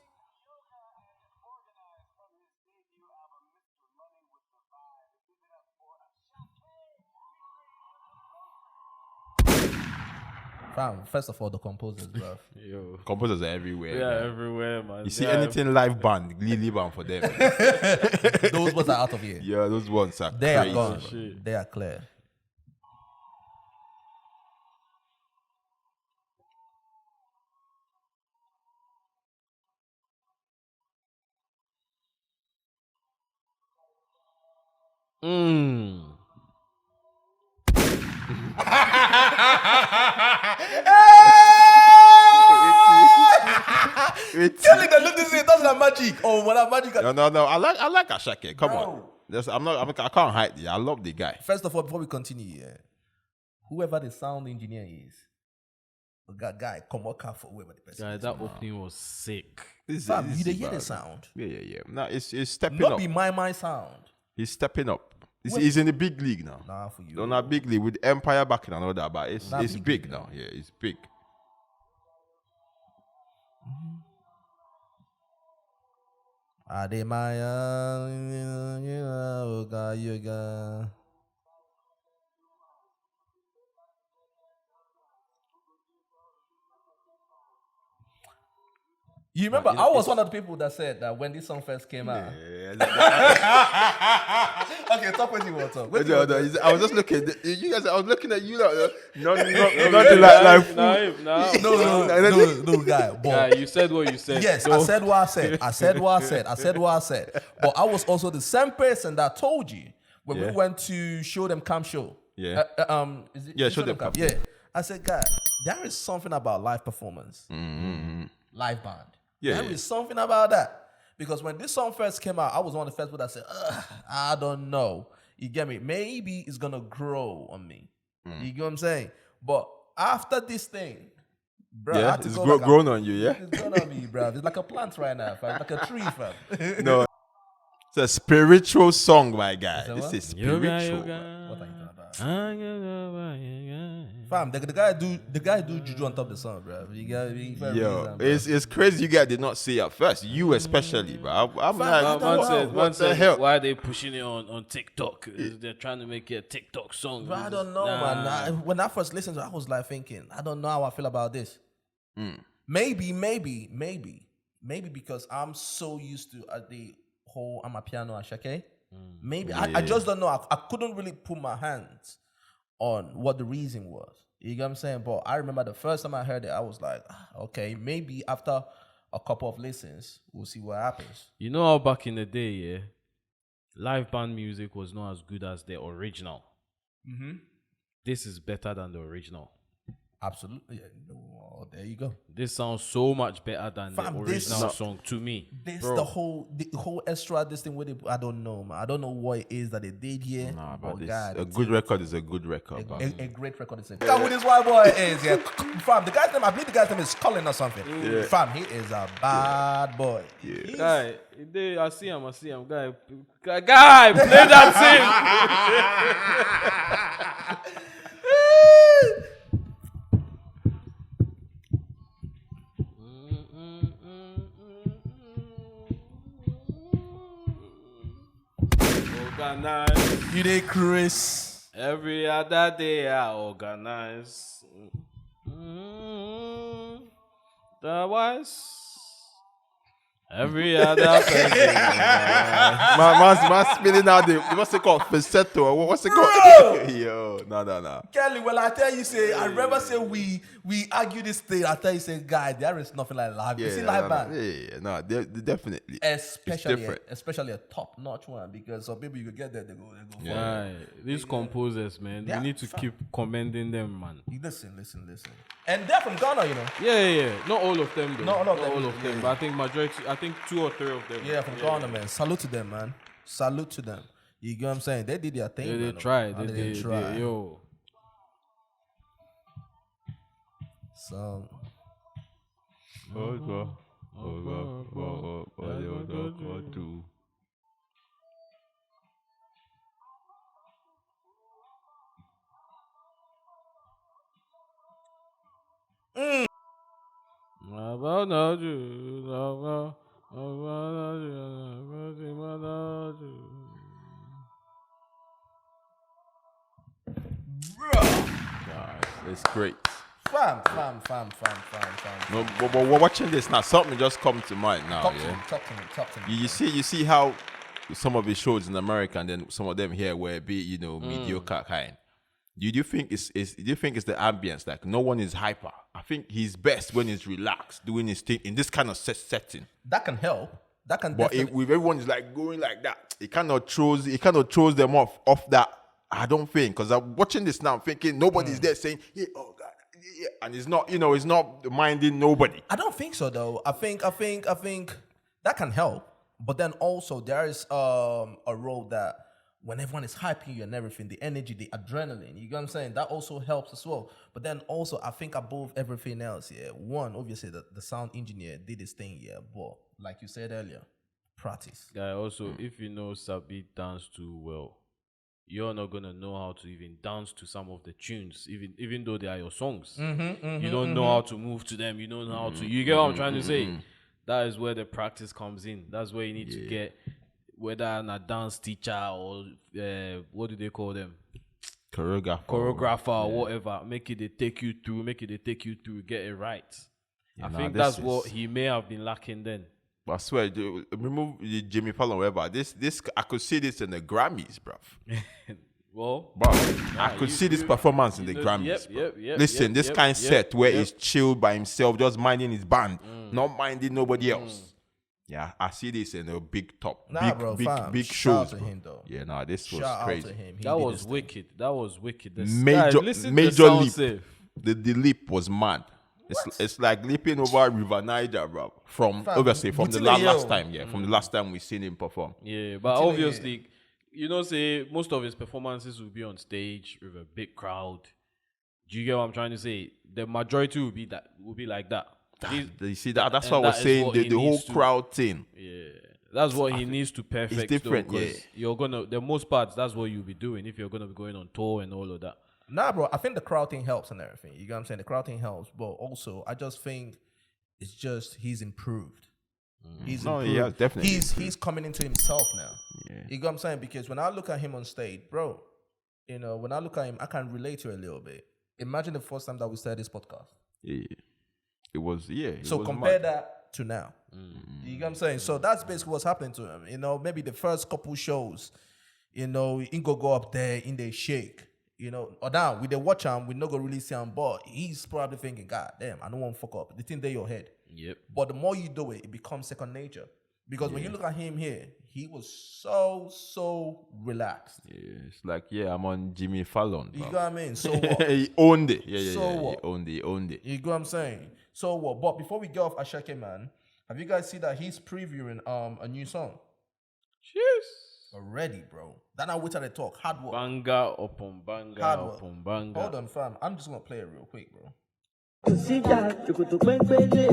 Fam, first of all, the composers, bro. Yo. Composers are everywhere. Yeah, man. everywhere, man. You see Yeah. anything live band, leave band for them. Those ones are out of here. Yeah, those ones are They crazy. are gone. shit. They are clear. Tell him that look this is that's not magic. Oh, what a magic. No. I like Asake. Come on. I can't hide it. I love the guy. First of all, before we continue, whoever the sound engineer is, the guy come work out for whoever the person Guy, is. that opening was sick. Fam, you is dey hear bad. the sound. Yeah. No, it's stepping Not up. be my sound. He's stepping up. He's in the big league now. Nah, for you. No, not big league with Empire backing and all that, but it's Not it's big big league, now. Yeah, it's big. Ademaya, you got. You remember, you know, I was one of the people that said that when this song first came out. Okay, talk what you want to talk. What you want to talk? I was just looking. You guys, I was looking at you. Nothing No, guy. But Guy, you said what you said. yes, I said what I said. I said what I said. I said what I said. But I was also the same person that told you when we went to Show Them Camp show. Yeah. Is it, Yeah, is it Show Them Camp. Yeah. I said, God, there is something about live performance, live band. Yeah, There is something about that. Because when this song first came out, I was one of the first people that said, I don't know. You get me? Maybe it's going to grow on me. You get what I'm saying? But after this thing, bro, I had to it's go grown on you, yeah? It's grown on me, bro. It's like a plant right now, fam. Like a tree, fam. No. It's a spiritual song, my guy. Is that This what? is spiritual. What are you talking about? Fam, the guy do juju on top of the song, bro. You gotta be very Yo, reason, it's crazy you guys did not see it at first. You especially, bro. I'm like, what the hell? Why are they pushing it on TikTok? They're trying to make it a TikTok song. bro. I don't know, man. When I first listened to it, I was like thinking, I don't know how I feel about this. Maybe because I'm so used to the whole I'm a piano Asake. Maybe I just don't know. I couldn't really put my hands on what the reason was. You get what I'm saying? But I remember the first time I heard it, I was like, okay, maybe after a couple of listens, we'll see what happens. You know how back in the day, yeah, live band music was not as good as the original. This is better than the original. Absolutely. Yeah. Oh, there you go. This sounds so much better than Fam, the this- original song to me. This Bro. the whole extra this thing with it. I don't know, man. I don't know what it is that they did here. Nah, but God, a good record is a good record, bro. a great record is. Look at who this white boy is, yeah. Fam, the guy's name, I believe the guy's name is Colin or something. Fam, he is a bad boy. He's- Guy, I see him. Guy, play that thing. Organize. You did, Chris. Every other day I organize. That was every other person. Man spinning out the what's it called? Falsetto or what's it called? Yo, no. Kelly, well, I tell you, say, I remember say we argue this thing. I tell you, say, guy, there is nothing like live. You see live band. Definitely. Especially a top-notch one, because some people you could get there, they go Yeah, these composers, man, Yeah, we need to keep commending them, man. Listen. And they're from Ghana, you know. Yeah. Not all of them, though. Not all of them, yeah. But I think majority. I think 2 or 3 of them. Yeah, from Ghana, man. Salute to them, man. Salute to them. You get what I'm saying? They did their thing. They man. tried. They tried. Yo. So, It's great. fam. No, but we're watching this now. Something just come to mind now. Talk to me. You see how some of his shows in America and then some of them here were a bit, mediocre kind. Do you think it's the ambience? Like no one is hyper. I think he's best when he's relaxed, doing his thing in this kind of setting. That can help. That can But definitely. with everyone is like going like that, it kind of throws them off that. I don't think, because I'm watching this now, I'm thinking nobody's there saying, yeah, oh God, yeah, and it's not minding nobody. I don't think so though. I think that can help. But then also there is a role that when everyone is hyping you and everything, the energy, the adrenaline, you get what I'm saying? That also helps as well. But then also I think above everything else, yeah, one, obviously the sound engineer did his thing, yeah, but like you said earlier, practice. Guy, also, if you know Sabi dance too well, you're not gonna know how to even dance to some of the tunes, even though they are your songs. You don't know how to move to them. You don't know how to. You get what I'm trying to say? That is where the practice comes in. That's where you need to get, whether a dance teacher or what do they call them? Choreographer or whatever. Make it they take you through. Get it right. I think that's what he may have been lacking then. I swear, remove Jimmy Fallon, whatever. This, I could see this in the Grammys, bruv. Well, Bro, I could see this performance in the Grammys. Listen, this kind of set where he's chilled by himself, just minding his band, not minding nobody else. Yeah, I see this in a big top, big shows. Shout to him though. Yeah, nah, this was Shout crazy. out to him. that was wicked. That was wicked. Major leap. leap. The leap was mad. It's like leaping over River Niger, bro. From obviously from the last time, from the last time we seen him perform. Yeah, but obviously, say most of his performances will be on stage with a big crowd. Do you get what I'm trying to say? The majority will be like that. You see that? That's what I was saying. The whole crowd thing. Yeah, that's what he needs to perfect. It's different, You're the most parts. That's what you'll be doing if you're gonna be going on tour and all of that. Nah, bro. I think the crowd thing helps and everything. You get what I'm saying? The crowd thing helps, but also I just think it's just he's improved. He's improved. Yeah, definitely. He's coming into himself now. Yeah. You get what I'm saying? Because when I look at him on stage, bro, when I look at him, I can relate to it a little bit. Imagine the first time that we started this podcast. Yeah. It was, So compare that to now. You get what I'm saying? So that's basically what's happening to him. Maybe the first couple shows, he go up there in the shake. Or now with the watch him, we not gonna really see him, but he's probably thinking, God damn, I don't want to fuck up. The thing there your head. Yep. But the more you do it, it becomes second nature. Because when you look at him here, he was so relaxed. Yeah, it's like, I'm on Jimmy Fallon. You know what I mean? So what? He owned it. Yeah. So what? He owned it. You know what I'm saying? So what? But before we get off Asake, man, have you guys seen that he's previewing a new song? Cheers. Already, bro. Then I wait till they talk. Hard work. Banger upon banger Hard work. upon banger. Hold on, fam. I'm just gonna play it real quick, bro. Tranquility,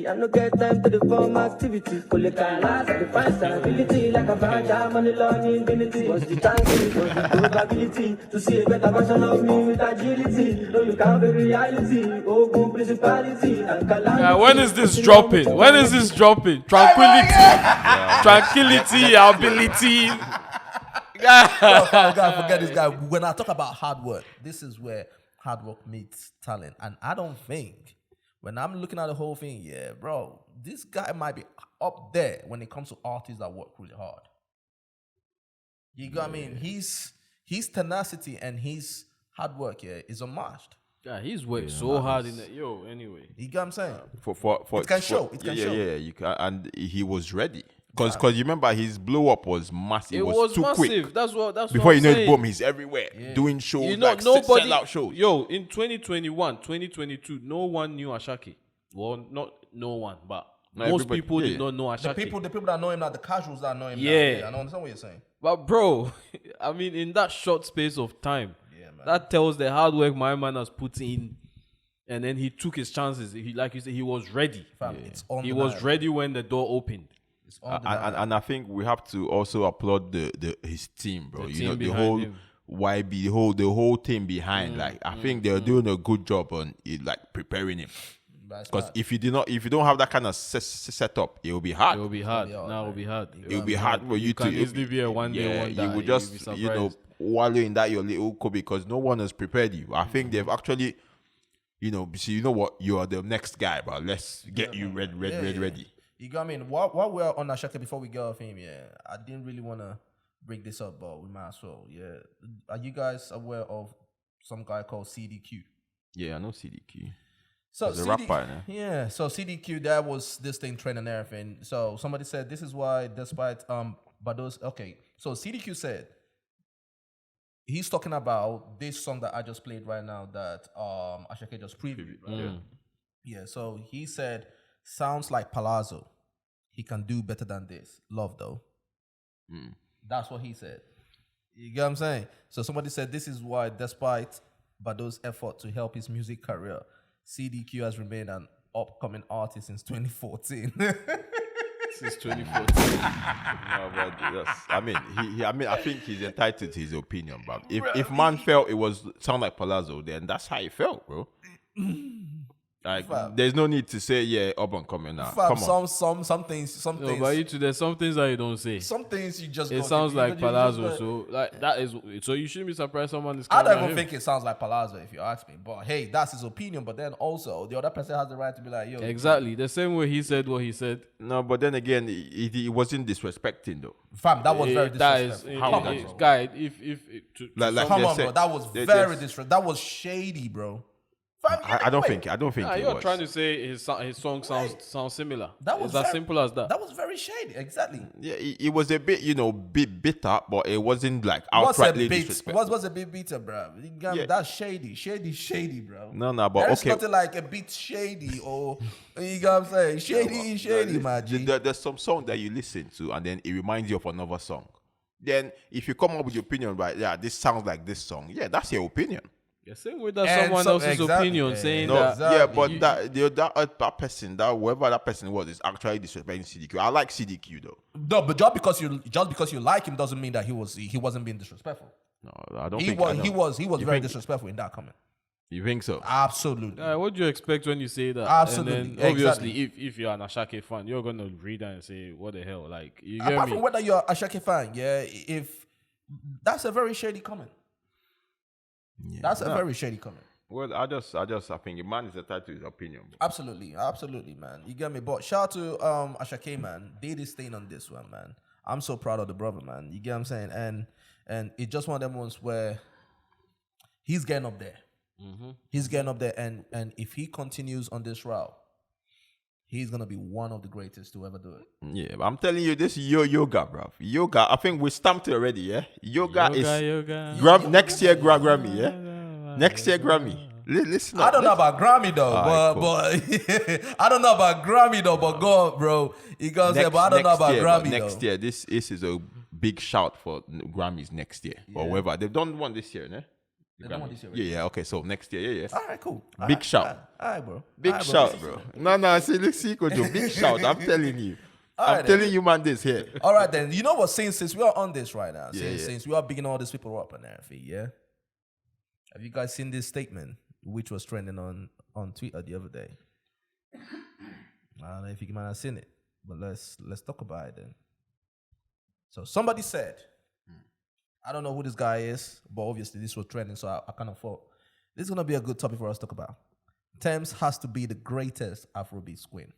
I no get time to the form activity. Define stability like a badger, money laundering ability. What's the chances, what's the probability to see a better version of me with agility? No, you can't be reality. Oh, principality and calamity. When is this dropping? Tranquility, tranquility, ability. God, forget this guy. When I talk about hard work, this is where hard work meets talent. And I don't think, when I'm looking at the whole thing, bro, this guy might be up there when it comes to artists that work really hard. You got what I mean? His tenacity and his hard work is unmatched. Yeah, he's worked so hard in the anyway. You got what I'm saying? For it can show. It can show. Yeah, you can, and he was ready. Because you remember his blow up was massive. It was too massive. Quick. That's before what you know saying. it, boom, he's everywhere doing shows. Nobody sell-out shows. In 2021, 2022, no one knew Asake. Well, not no one, but most people did not know Asake. The people that know him now, the casuals that know him now. Yeah, I don't understand what you're saying. But bro, I mean, in that short space of time, that tells the hard work my man has put in. And then he took his chances. Like you said, he was ready. He was ready when the door opened. And I think we have to also applaud his team, bro. The whole him. YB, the whole team behind. I think they're doing a good job on it, like preparing him. Because if you don't have that kind of setup, it will be hard. It will be hard. It will be hard. It will be hard for you to. Can easily be a one-day wonder. You will just wallow in that your little kobe because no one has prepared you. I think they've actually, so you know what, you are the next guy, but let's get you ready. You got me. While we're on Asake, before we get off him, I didn't really want to bring this up, but we might as well. Are you guys aware of some guy called CDQ? Yeah, I know CDQ. So he's a rapper, yeah. So CDQ, that was this thing trending and everything. So somebody said this is why, despite Bado's So CDQ said he's talking about this song that I just played right now that Asake just previewed. Right? Yeah. So he said, sounds like Palazzo. He can do better than this. Love though. That's what he said. You get what I'm saying? So somebody said this is why, despite Bado's effort to help his music career, CDQ has remained an upcoming artist since 2014. Since 2014. I think he's entitled to his opinion, bro. If man felt it was sound like Palazzo, then that's how he felt, bro. Like, Fam. there's no need to say, yeah, up and coming now. Fam, Come on. some things, No, but you two, there's some things that you don't say. some things you just. It don't sounds do. like You just palazzo, like- so like that is. So you shouldn't be surprised someone is. I don't coming at even him. think it sounds like palazzo if you ask me. But hey, that's his opinion. But then also the other person has the right to be like, yo, Exactly the same way he said what he said. No, but then again, it wasn't disrespecting though. fam, that was very That is, disrespectful. How Come on, that bro. guy. If to Like Come they on, said, bro. That was they- very they- disrespectful. That was shady, bro. Fam, I don't wait. think Nah, it you're was. trying to say his song sounds similar. That was it's as very- simple as that. That was very shady. Exactly. Yeah, it was a bit, bit bitter, but it wasn't like What's a outrightly bit? disrespectful. What's a bit bitter, bro? Yeah. That's shady, bro. No, but There's okay. nothing like a bit shady or you know what I'm saying? Shady, my G. There's some song that you listen to and then it reminds you of another song. Then if you come up with your opinion, right? Yeah, this sounds like this song. Yeah, that's your opinion. The same way that And someone so- else's exactly. opinion Yeah, saying No, that. exactly. yeah, but that person, whoever that person was, is actually disrespecting CDQ. I like CDQ though. No, but just because you like him doesn't mean that he wasn't being disrespectful. No, I don't He think was I he don't. was You very think- disrespectful in that comment. You think so? Absolutely. What do you expect when you say that? Absolutely, And then obviously, exactly. if you're an Asake fan, you're gonna read that and say, "What the hell?" Like you Apart get from me? whether you're a Asake fan, yeah, if that's a very shady comment. Yeah. That's a No. very shady comment. Well, I think a man is entitled to his opinion. Bro. Absolutely, man. You get me? But shout out to Asake, man. They did staying on this one, man. I'm so proud of the brother, man. You get what I'm saying? And it's just one of them ones where he's getting up there. He's getting up there, and if he continues on this route, he's gonna be one of the greatest to ever do it. Yeah, but I'm telling you, this yoga, bro. Yoga, I think we stamped it already. Yeah, yoga is next year Grammy. Yeah, next year Grammy. Listen, I don't know about Grammy though, Alright, but I don't know about Grammy though, but go on, bro. You gotta say, but I don't know about Grammy next though. year, this is a big shout for Grammys next year or whatever. They've done one this year, ne? They done one this year already? Yeah. Okay, so next year, yeah. All right, cool. Big shout. All right, bro. Big All right, shout, bro. No, see, Kojo, big shout. I'm telling you. I'm right, telling you, man, this here. All right, then. You know what? Since we are on this right now, Yeah. since we are bigging all these people up and everything, yeah. Have you guys seen this statement, which was trending on Twitter the other day? I don't know if you might have seen it, but let's talk about it then. So somebody said, I don't know who this guy is, but obviously this was trending, so I kind of thought this is gonna be a good topic for us to talk about. Tems has to be the greatest Afrobeats queen.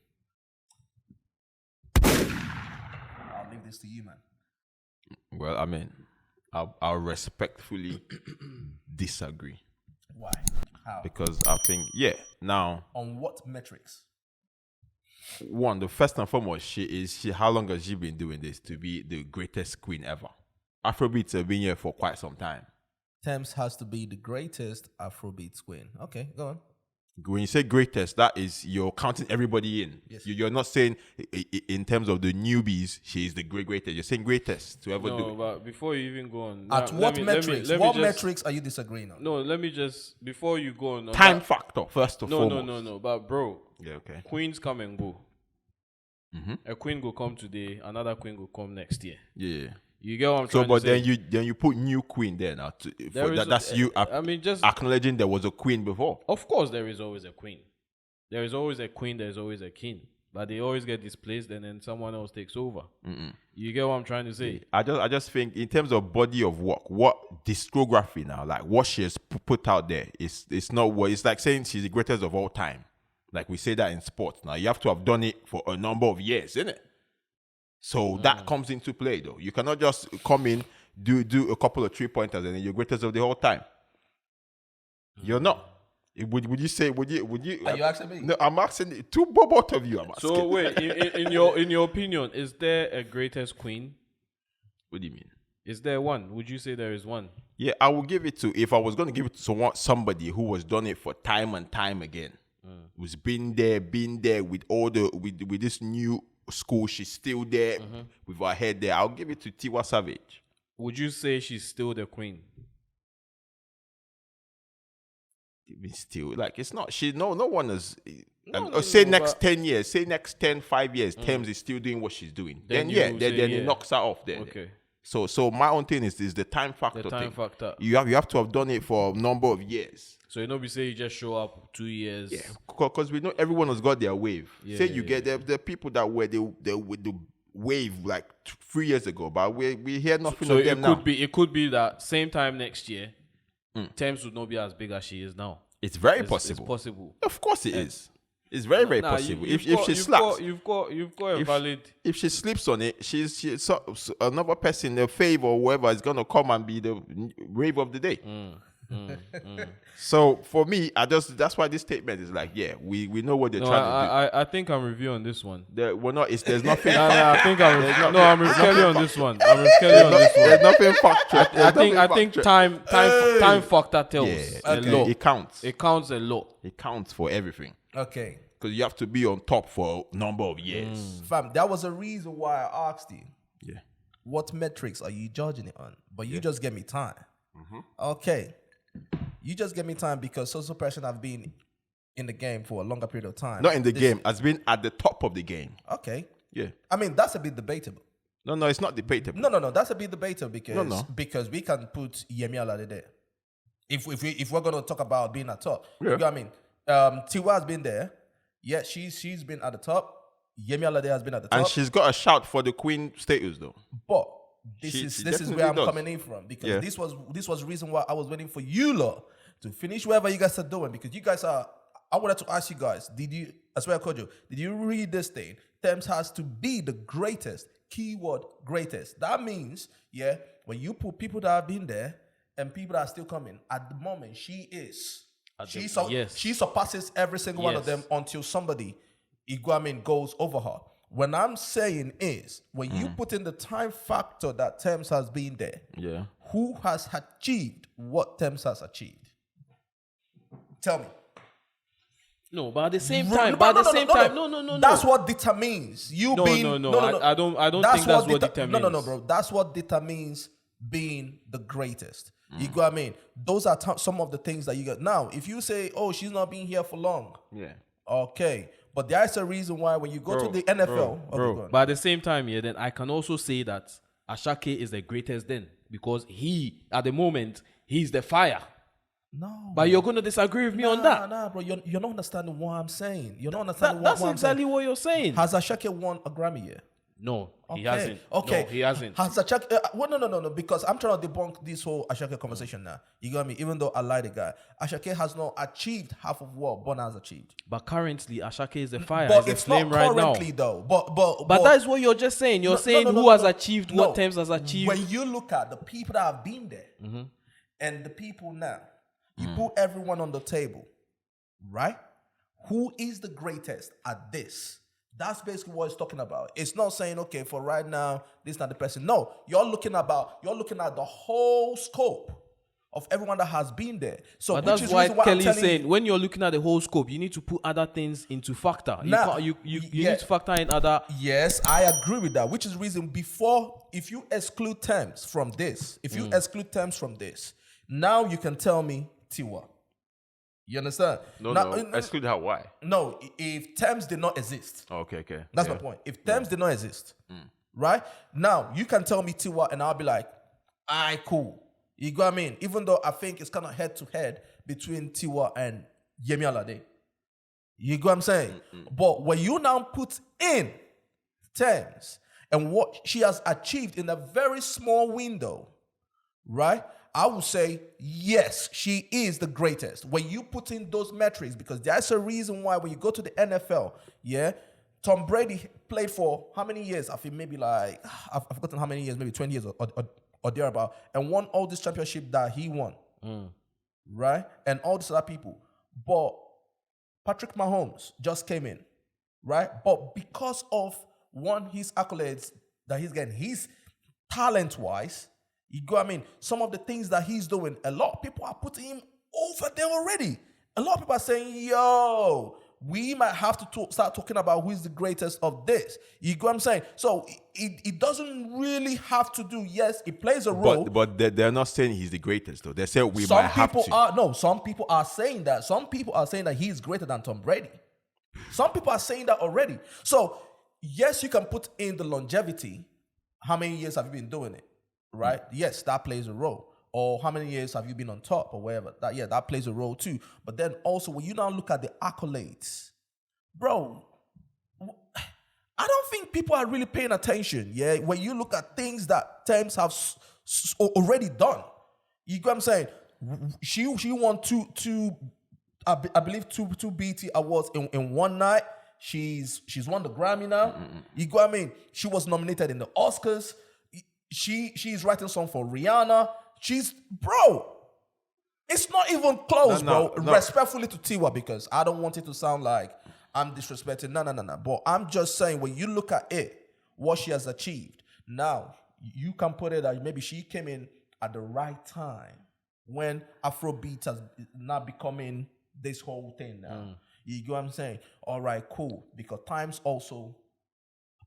I'll leave this to you, man. Well, I mean, I'll respectfully disagree Why? How? because I think, now, On what metrics? one, the first and foremost, how long has she been doing this to be the greatest queen ever? Afrobeats have been here for quite some time. Tems has to be the greatest Afrobeats queen. Okay, go on. When you say greatest, that is you're counting everybody in. Yes. You're not saying in terms of the newbies, she's the greatest. You're saying greatest to ever do No, it. but before you even go on, At let what me- metrics? let me What just- metrics are you disagreeing on? No, let me just before you go on. Time that- factor, first of No, foremost. no. But bro, Yeah, okay. queens come and go. Mm-hmm. A queen will come today, another queen will come next year. Yeah. You get what I'm So, trying but to say? then you put new queen there now. There is That's a- you I mean, just acknowledging there was a queen before. of course there is always a queen. There is always a queen. There is always a king. But they always get displaced, and then someone else takes over. You get what I'm trying to say? I just think in terms of body of work, what discography now, like what she has put out there, it's not what it's like saying she's the greatest of all time. Like we say that in sports. Now you have to have done it for a number of years, isn't it? So that comes into play though. You cannot just come in, do a couple of 3-pointers and then you're greatest of the whole time. You're not. Would you say? Would you? Are you asking me? No, I'm asking both of you. I'm asking. So wait, in your opinion, is there a greatest queen? What do you mean? Is there one? Would you say there is one? Yeah, I will give it to. If I was going to give it to somebody who was done it for time and time again, who's been there with all the with this new school, she's still there with her head there. I'll give it to Tiwa Savage. Would you say she's still the queen? Even still, like it's not. No one is. No, say no, next but- 10 years. Say next 10, 5 years. Tems is still doing what she's doing. Then Then you yeah, will then say, it yeah. knocks her off there. Okay. So my own thing is the time factor. The time factor. You have to have done it for a number of years. So we say you just show up 2 years. Yeah, because we know everyone has got their wave. Yeah, say you get the people that were with the wave like 3 years ago, but we hear nothing of them now. It could be that same time next year, Tems would not be as big as she is now. It's very possible. It's possible. Of course it is. It's very possible. If she slaps, you've got a valid. If she sleeps on it, so another person, the fave or whoever is gonna come and be the wave of the day. So for me, that's why this statement is like, yeah, we know what they're trying to do. I think I'm reviewing this one. We're not. There's nothing. I think I'm with Kelly on this one. I'm with Kelly on this one. There's nothing factual. I think time factor tells a lot. It counts. It counts a lot. It counts for everything. Okay. Because you have to be on top for a number of years. Fam, that was a reason why I asked you. Yeah. What metrics are you judging it on? But you just gave me time. Okay. You just gave me time because so person have been in the game for a longer period of time. Not in the game, has been at the top of the game. Okay. Yeah. I mean, that's a bit debatable. No, it's not debatable. No. That's a bit debatable because, No. because we can put Yemi Alade there. If we're going to talk about being at top. Yeah. You know what I mean? Tiwa has been there. Yeah, she's been at the top. Yemi Alade has been at the top. And she's got a shout for the queen status though. But this She is definitely where I'm does. coming in from because Yeah. this was the reason why I was waiting for you lot to finish whatever you guys are doing because you guys are. I wanted to ask you guys, did you read this thing? Tems has to be the greatest. Keyword greatest. That means, yeah, when you put people that have been there and people that are still coming, at the moment she is. She surpasses every single one of them until somebody, goes over her. When I'm saying is, when you put in the time factor that Tems has been there, Yeah. who has achieved what Tems has achieved? Tell me. No, but at the same No. time, That's what determines you being. I don't think that's what determines. No, bro. That's what determines being the greatest. You go what I mean? Those are some of the things that you get. Now, if you say, "Oh, she's not been here for long," Yeah. okay, but there's a reason why when you go to the NFL, But at the same time, then I can also say that Asake is the greatest then because at the moment, he's the fire. No. But you're going to disagree with me on that. Nah, bro. You're not understanding what I'm saying. You're not understanding That's what I'm exactly saying. what you're saying. Has Asake won a Grammy yet? No, he Okay. hasn't. Okay. No, he hasn't. Has Asake? No. Because I'm trying to debunk this whole Asake conversation now. You got me? Even though I like the guy, Asake has not achieved half of what Burna has achieved. But currently, Asake is the fire. But He's it's the flame not right now. currently though. But But that is what you're just saying. You're saying who has achieved what Tems has achieved. When you look at the people that have been there and the people now, you put everyone on the table, right? Who is the greatest at this? That's basically what it's talking about. It's not saying, okay, for right now, this is not the person. No, you're looking at the whole scope of everyone that has been there. So But which that's is why reason why I'm Kelly's telling saying you, when you're looking at the whole scope, you need to put other things into factor. You need to factor in other. Yes, I agree with that. Which is reason if you exclude Tems from this, now you can tell me Tiwa. You understand? No. Exclude how? Why? No, if Tems did not exist. Okay. That's my point. If Tems did not exist, right? Now, you can tell me Tiwa and I'll be like, alright, cool. You know what I mean? Even though I think it's kind of head-to-head between Tiwa and Yemi Alade. You know what I'm saying? But when you now put in Tems and what she has achieved in a very small window, right? I would say, yes, she is the greatest. When you put in those metrics, because that's a reason why when you go to the NFL, yeah, Tom Brady played for how many years? I think maybe like, I've forgotten how many years, maybe 20 years or thereabout, and won all this championship that he won, right? And all these other people. But Patrick Mahomes just came in, right? But because of his accolades that he's getting, his talent-wise, you go, I mean, some of the things that he's doing, a lot of people are putting him over there already. A lot of people are saying, yo, we might have to start talking about who is the greatest of this. You go what I'm saying? So it doesn't really have to do, yes, it plays a role. But they're not saying he's the greatest, though. They say we might have to. Some people are saying that. Some people are saying that he's greater than Tom Brady. Some people are saying that already. So, yes, you can put in the longevity. How many years have you been doing it? right? Yes, that plays a role. Or how many years have you been on top or whatever? That plays a role too. But then also when you now look at the accolades, bro, I don't think people are really paying attention. Yeah, when you look at things that Tems have already done, you get what I'm saying? She won I believe two BET awards in one night. She's won the Grammy now. You get what I mean? She was nominated in the Oscars. She's writing song for Rihanna. Bro, it's not even close, bro. Respectfully to Tiwa, because I don't want it to sound like I'm disrespecting. No. But I'm just saying, when you look at it, what she has achieved, now you can put it that maybe she came in at the right time when Afrobeats has not becoming this whole thing now. You get what I'm saying? All right, cool. Because times also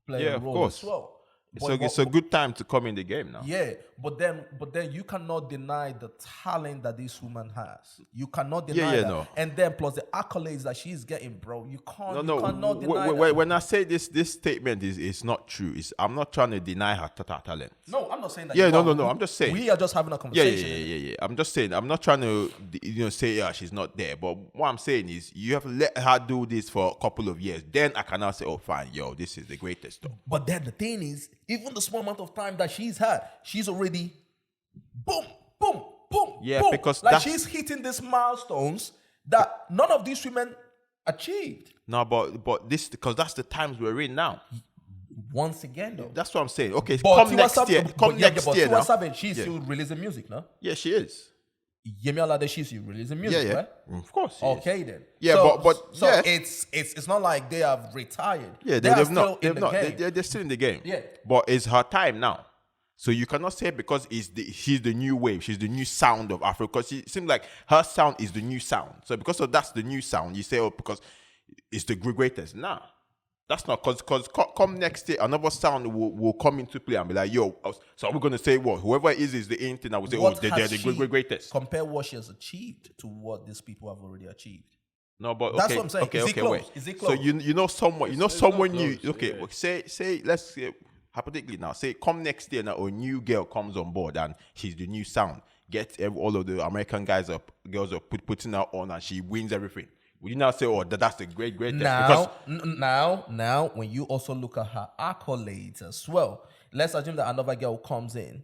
play a role as well. It's a good time to come in the game now. Yeah, but then you cannot deny the talent that this woman has. You cannot deny that. No. And then plus the accolades that she's getting, bro. You cannot deny that. When I say this statement is not true, I'm not trying to deny her talent. No, I'm not saying that. Yeah, no. I'm just saying we are just having a conversation. Yeah. I'm just saying. I'm not trying to say she's not there. But what I'm saying is you have to let her do this for a couple of years. Then I can now say, oh fine, this is the greatest though. But then the thing is, even the small amount of time that she's had, she's already boom. Yeah, boom. because like she's hitting these milestones that none of these women achieved. No, but this, because that's the times we're in now. Once again, though. That's what I'm saying. Okay, but come next year. Come next year now. Savage, she's still releasing music, no? Yeah, she is. Yemi Alade, she's still releasing music, right? Of course. Okay, then. Yeah, so it's not like they have retired. Yeah, they're still in the game. Yeah, but it's her time now. So you cannot say because she's the new wave, she's the new sound of Africa. Because it seems like her sound is the new sound. So because of that's the new sound, you say, because it's the greatest. Nah, that's not, because come next year, another sound will come into play and be like, so are we going to say what? Whoever is the in thing, I would say, they're the greatest. Compare what she has achieved to what these people have already achieved. No, but that's what I'm saying. Okay, wait. Is it close? So you know someone new. Okay, say let's say hypothetically now, say come next year now, a new girl comes on board and she's the new sound. Get all of the American girls are putting her on and she wins everything. Would you now say, that's the great now, when you also look at her accolades as well, let's assume that another girl comes in,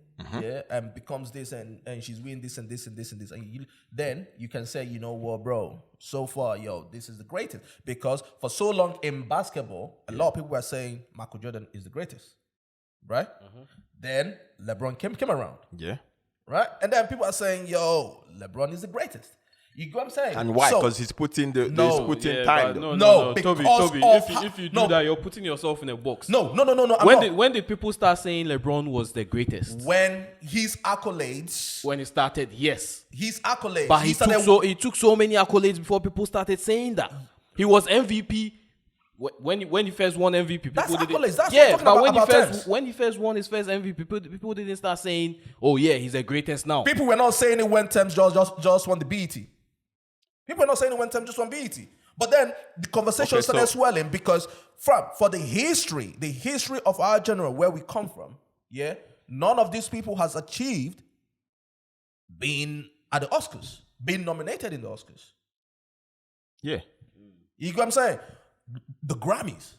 and becomes this and she's winning this and this and this and this, and then you can say, you know what, bro, so far, this is the greatest. Because for so long in basketball, a lot of people were saying Michael Jordan is the greatest, right? Then LeBron came around, right? And then people are saying, LeBron is the greatest. You get what I'm saying? And why? Because he's putting time. No, Toby. If you do that, you're putting yourself in a box. No. When did people start saying LeBron was the greatest? When his accolades. When he started, yes. His accolades. But he took so many accolades before people started saying that. He was MVP. When he first won MVP, people that's didn't. Accolades. That's but when he first won his first MVP, people didn't start saying, "Oh yeah, he's the greatest now." People were not saying it when Tems just won the BET. People were not saying it when Tems just won BET. But then the conversation started swelling because for the history of our genre, where we come from, none of these people has achieved being at the Oscars, being nominated in the Oscars. Yeah. You get what I'm saying? The Grammys.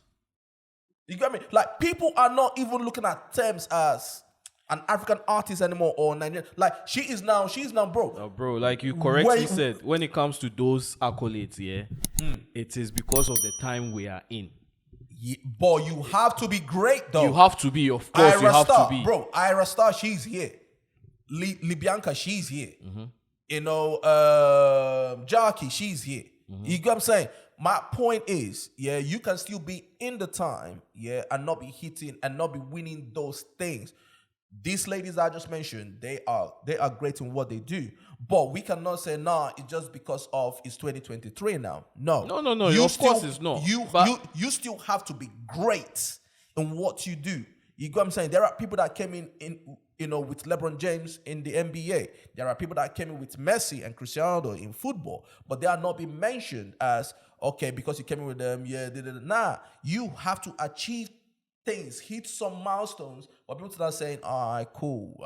You get me? Like, people are not even looking at Tems as an African artist anymore or Nigerian. Like, she's now broke. Bro, like you correctly said, when it comes to those accolades, it is because of the time we are in. Yeah, but you have to be great, though. You have to be, of course. You have to be, bro. Ira Star, she's here. Libianca, she's here. Jackie, she's here. You get what I'm saying? My point is, you can still be in the time, and not be hitting and not be winning those things. These ladies I just mentioned, they are great in what they do. But we cannot say, it's just because it's 2023 now. No. Of course it's not. You still have to be great in what you do. You get what I'm saying? There are people that came in with LeBron James in the NBA. There are people that came in with Messi and Cristiano in football. But they are not being mentioned as, okay, because you came in with them, Nah, you have to achieve things, hit some milestones, but people start saying, all right, cool.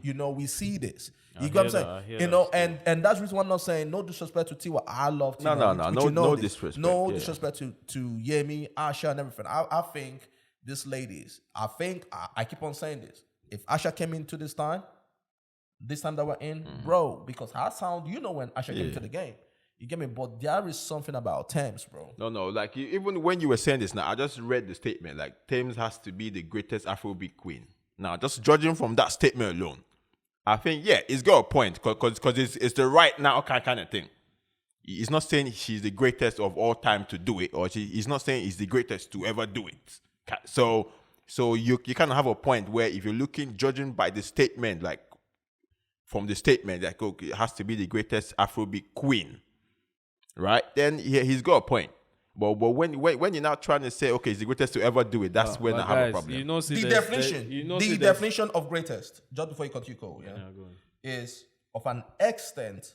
You know, we see this. You get what I'm saying? You know, and that's the reason why I'm not saying no disrespect to Tiwa. I love Tiwa. No disrespect. No disrespect to Yemi, Asha, and everything. I think this ladies, I keep on saying this. If Asha came into this time that we're in, bro, because her sound, you know, when Asha came to the game, you get me? But there is something about Tems, bro. No, like even when you were saying this now, I just read the statement, like Tems has to be the greatest Afrobeat queen. Now, just judging from that statement alone, I think, yeah, it's got a point, because it's the right now kind of thing. He's not saying she's the greatest of all time to do it, or he's not saying he's the greatest to ever do it. So you kind of have a point where if you're judging by the statement, like from the statement, like, okay, it has to be the greatest Afrobeat queen, right? Then he's got a point. But when you're now trying to say, okay, it's the greatest to ever do it, that's when I have a problem. You know, the definition of greatest, just before you continue, Cole, is of an extent,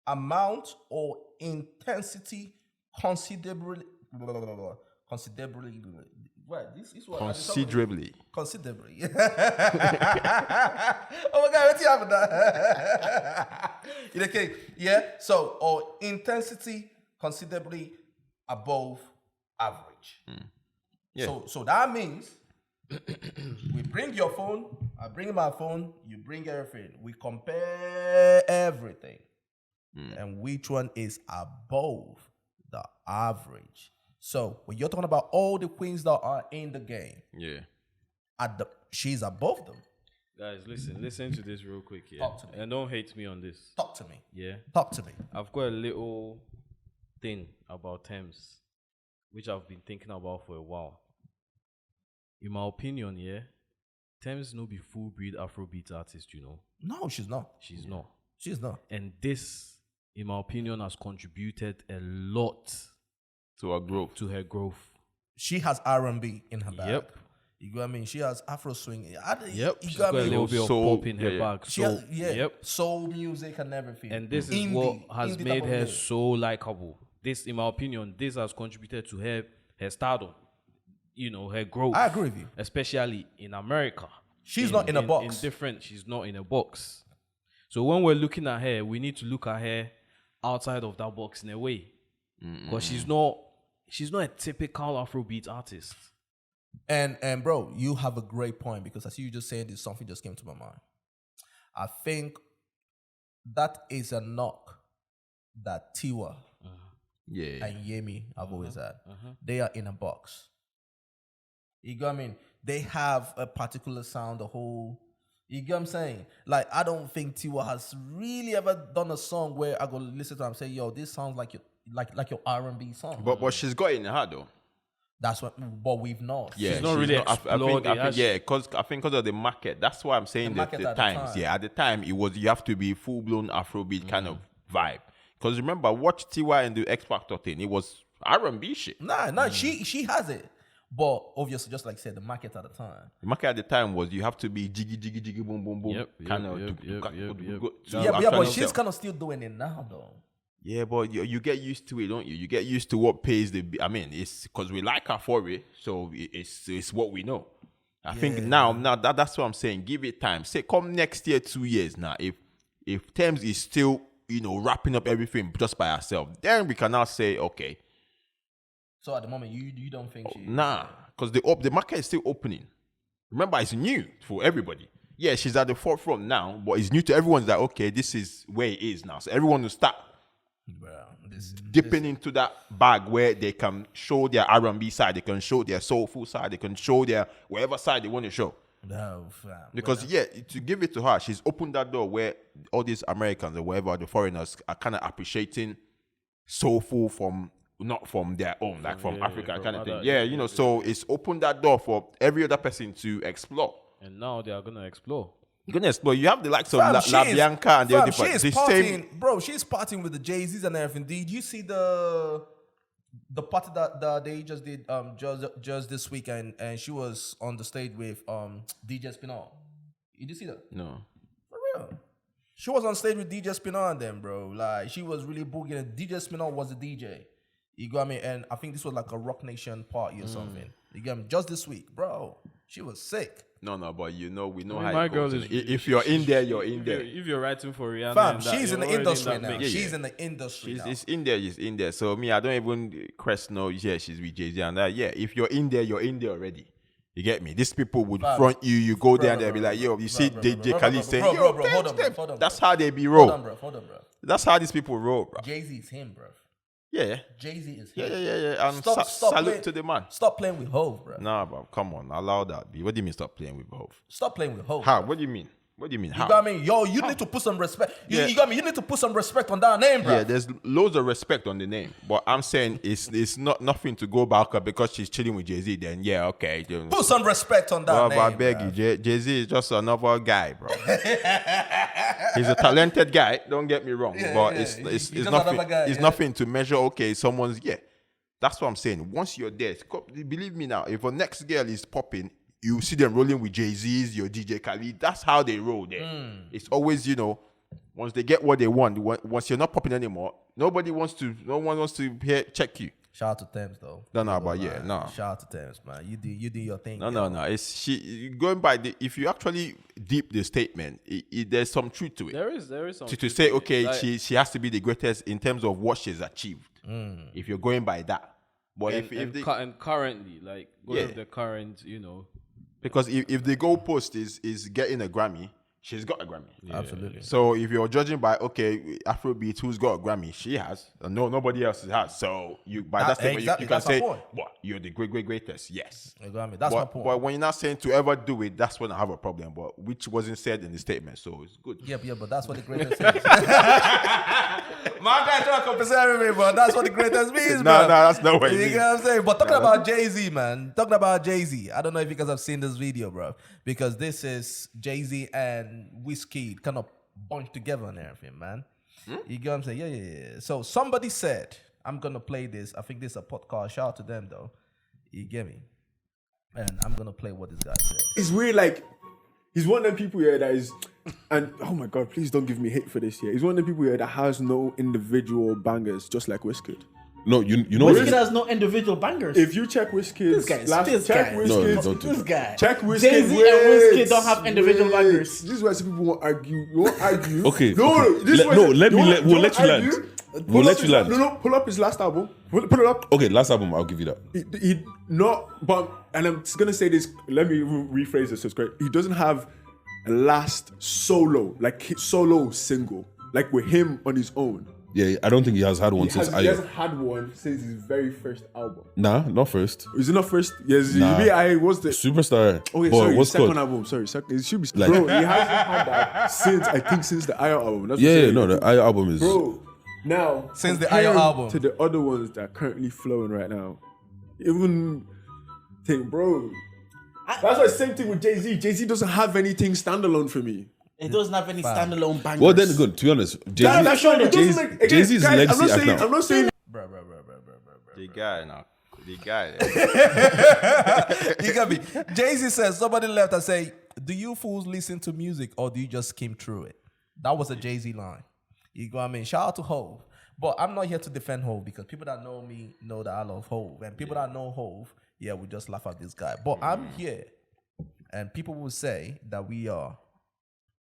amount, or intensity considerably. What? This is what considerably. Considerably. Oh my God, what's happening? Okay, yeah. So, or intensity considerably above average. Yeah. So that means we bring your phone, I bring my phone, you bring everything. We compare everything, and which one is above the average. So when you're talking about all the queens that are in the game, she's above them. Guys, listen to this real quick, Talk to me. And don't hate me on this. Talk to me. Yeah. Talk to me. I've got a little thing about Tems, which I've been thinking about for a while. In my opinion, Tems no be full breed Afrobeat artist, you know. No, she's not. She's not. She's not. And this, in my opinion, has contributed a lot to her growth. She has R&B in her bag. Yep. You know what I mean? She has Afro swing. Yep. You She's got got a me? little bit of pop in her bag. Yep. Soul music and everything. And this is what has made her so likable. This, in my opinion, this has contributed to her stardom. You know, her growth. I agree with you. Especially in America. She's not in a box. She's not in a box. So when we're looking at her, we need to look at her outside of that box in a way. Because she's not a typical Afrobeat artist. And bro, you have a great point, because as you just said this, something just came to my mind. I think that is a knock that Tiwa and Yemi have always had. They are in a box. You get what I mean? They have a particular sound, you get what I'm saying? Like, I don't think Tiwa has really ever done a song where I go listen to her and say, yo, this sounds like your R&B song. But she's got it in her though. That's what, but we've not. Yeah, she's not really explored. I think because of the market. That's why I'm saying the times. Yeah, at the time it was, you have to be full blown Afrobeat kind of vibe. Because remember, watch Tiwa and the X Factor thing. It was R&B shit. Nah, she has it. But obviously, just like I said, the market at the time. The market at the time was you have to be jiggy, jiggy, jiggy, boom, boom, boom. But she's kind of still doing it now, though. Yeah, but you get used to it, don't you? You get used to what pays the. I mean, it's because we like her for it, so it's what we know. I think now that's what I'm saying. Give it time. Say come next year, 2 years now. If Tems is still wrapping up everything just by herself, then we can now say okay. So at the moment, you don't think she? Nah, because the market is still opening. Remember, it's new for everybody. Yeah, she's at the forefront now, but it's new to everyone. It's like, okay, this is where it is now. So everyone will start dipping into that bag where they can show their R&B side, they can show their soulful side, they can show their whatever side they want to show. No, fam. Because to give it to her, she's opened that door where all these Americans or whatever, the foreigners, are kind of appreciating soulful not from their own, like from Africa kind of thing. So it's opened that door for every other person to explore. And now they are gonna explore. You're gonna explore. You have the likes of La Bianca and the other people. She's partying with the Jay-Z's and everything. Did you see the party that they just did just this weekend, and she was on the stage with DJ Spinall? Did you see that? No. For real. She was on stage with DJ Spinall and them, bro. Like, she was really boogieing. DJ Spinall was the DJ. You got me? And I think this was like a Rock Nation party or something. You got me? Just this week, bro. She was sick. No, but we know I mean, how it goes. If you're in there, you're in there. If you're writing for Rihanna, Fam, and that, she's in you're the already industry that now. mix. She's in the industry now. It's in there, she's in there. So me, I don't even quest no, yeah, she's with Jay-Z and that. Yeah, if you're in there already. You get me? These people would front you. You go there and they'll be like, yo, you see DJ Khaled saying, yo, hold on, That's how they be roll. Hold on, bro. That's how these people roll, bro. Jay-Z is him, bro. Yeah. Jay-Z is him. Yeah. And Stop salute playing, to the man. Stop playing with Hove, bro. Nah, bro, come on, allow that be. What do you mean stop playing with Hove? Stop playing with Hove. How? Bro. What do you mean? What do you mean? You How? got me? Yo, you need to put some respect. You got me? You need to put some respect on that name, bro. Yeah, there's loads of respect on the name, but I'm saying it's not nothing to go back up because she's chilling with Jay-Z. Then yeah, okay. Put some respect on that name. I beg you, Jay-Z is just another guy, bro. He's a talented guy. Don't get me wrong, but it's nothing. It's nothing to measure. Okay, someone's That's what I'm saying. Once you're there, believe me now. If a next girl is popping, you see them rolling with Jay-Z's, your DJ Khaled. That's how they roll there. It's always, once they get what they want, once you're not popping anymore, no one wants to check you. Shout out to Tems though. No. Shout out to Tems, man. You do your thing. No. It's going by if you actually deep the statement, there's some truth to it. There is some to say, okay, like, she has to be the greatest in terms of what she's achieved. If you're going by that. But and currently, like going with the current, because if the goalpost is getting a Grammy, she's got a Grammy. Absolutely. So if you're judging by Afrobeats, who's got a Grammy? She has. No, nobody else has. So by that statement, you can say, "What? You're the greatest." Yes. Grammy. That's my point. But when you're not saying to ever do it, that's when I have a problem. But which wasn't said in the statement, so it's good. Yeah, but that's what the greatest is. My guy trying to compensate me, but that's what the greatest means, bro. No, that's not what it means. You know what I'm saying? But talking about Jay-Z, man. Talking about Jay-Z. I don't know if you guys have seen this video, bro. Because this is Jay-Z and Wizkid kind of bunched together and everything, man. You get what I'm saying? Yeah. So somebody said, I'm going to play this. I think this is a podcast. Shout out to them, though. You get me? And I'm going to play what this guy said. It's weird, like, he's one of them people here that is, and oh my God, please don't give me hate for this here. He's one of the people here that has no individual bangers, just like Wizkid. No, you know. Wizkid has no individual bangers. If you check Wizkid's This guy. Check Wizkid. Jay-Z and Wizkid don't have individual bangers. This is why some people won't argue. You won't argue. Okay. We'll let you land. We'll let you land. No, pull up his last album. Pull it up. Okay, last album, I'll give you that. And I'm just gonna say this. Let me rephrase this. So it's great. He doesn't have a last solo single, like with him on his own. Yeah, I don't think he has had one since He hasn't had one since his very first album. Nah, not first. Is it not first? Yes. Nah. Was the Superstar? Okay, sorry. What's second album. Sorry, it should be. Like, bro, he hasn't had that since the IO album. That's the IO album is. Bro, now since the IO album to the other ones that are currently flowing right now, even think, bro. That's the same thing with Jay-Z. Jay-Z doesn't have anything standalone for me. It doesn't have any standalone bangers. Well, then good. To be honest, Jay-Z's legacy act now. I'm not saying. Bro. The guy now. The guy. You got me. Jay-Z says, somebody left and say, do you fools listen to music or do you just skim through it? That was a Jay-Z line. You know what I mean? Shout out to Hove. But I'm not here to defend Hove because people that know me know that I love Hove. And people that know Hove, we just laugh at this guy. But I'm here and people will say that we are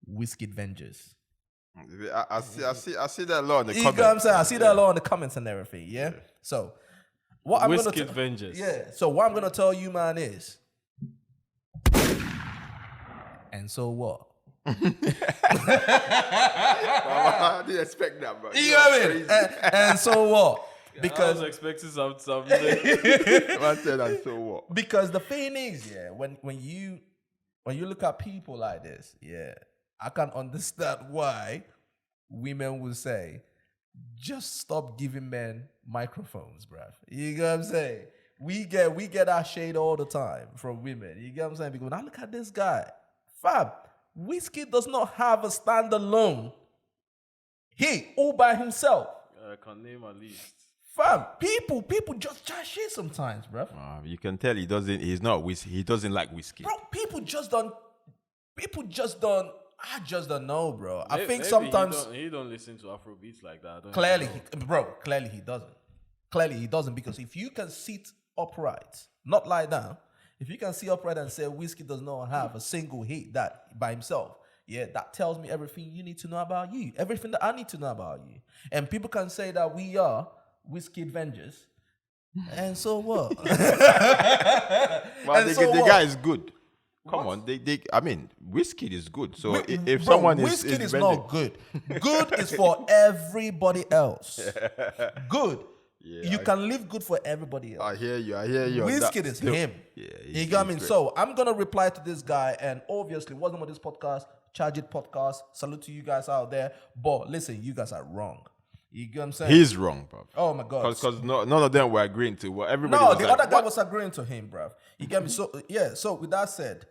Wizkid Vengers. I see that a lot in the comments. You know what I'm saying? I see that a lot in the comments and everything, yeah? So, what I'm going to Wizkid Vengers. Yeah. So, what I'm going to tell you, man, is... And so what? I didn't expect that, bro. You know what I mean? And so what? Because I was expecting something. I said, and so what? Because the thing is, when you look at people like this, I can understand why women will say, just stop giving men microphones, bruv. You know what I'm saying? We get our shade all the time from women. You get what I'm saying? Because when I look at this guy, fam, Wizkid does not have a standalone hit all by himself. I can name at least. Fam, people just chat shit sometimes, bruv. You can tell he doesn't like Wizkid. Bro, people just don't. I just don't know, bro. I think maybe sometimes he don't listen to Afrobeats like that. Clearly he doesn't. Clearly, he doesn't, because if you can sit upright, not lie down, if you can sit upright and say Wizkid does not have a single hit that by himself, yeah, that tells me everything you need to know about you, everything that I need to know about you. And people can say that we are Wizkid Vengers, and so what? Well, the guy is good. Come on, I mean, Wizkid is good. So if someone is Wizkid is not good. Good is for everybody else. Good. Yeah, you can live good for everybody else. I hear you. Wizkid is him. Yeah, you got me. So I'm gonna reply to this guy, and obviously, wasn't with this podcast, Charge It podcast. Salute to you guys out there. But listen, you guys are wrong. You get what I'm saying? He's wrong, bro. Oh my god. Because none of them were agreeing to what everybody. No, was the like, other guy was agreeing to him, bro. You get me? So yeah. So with that said,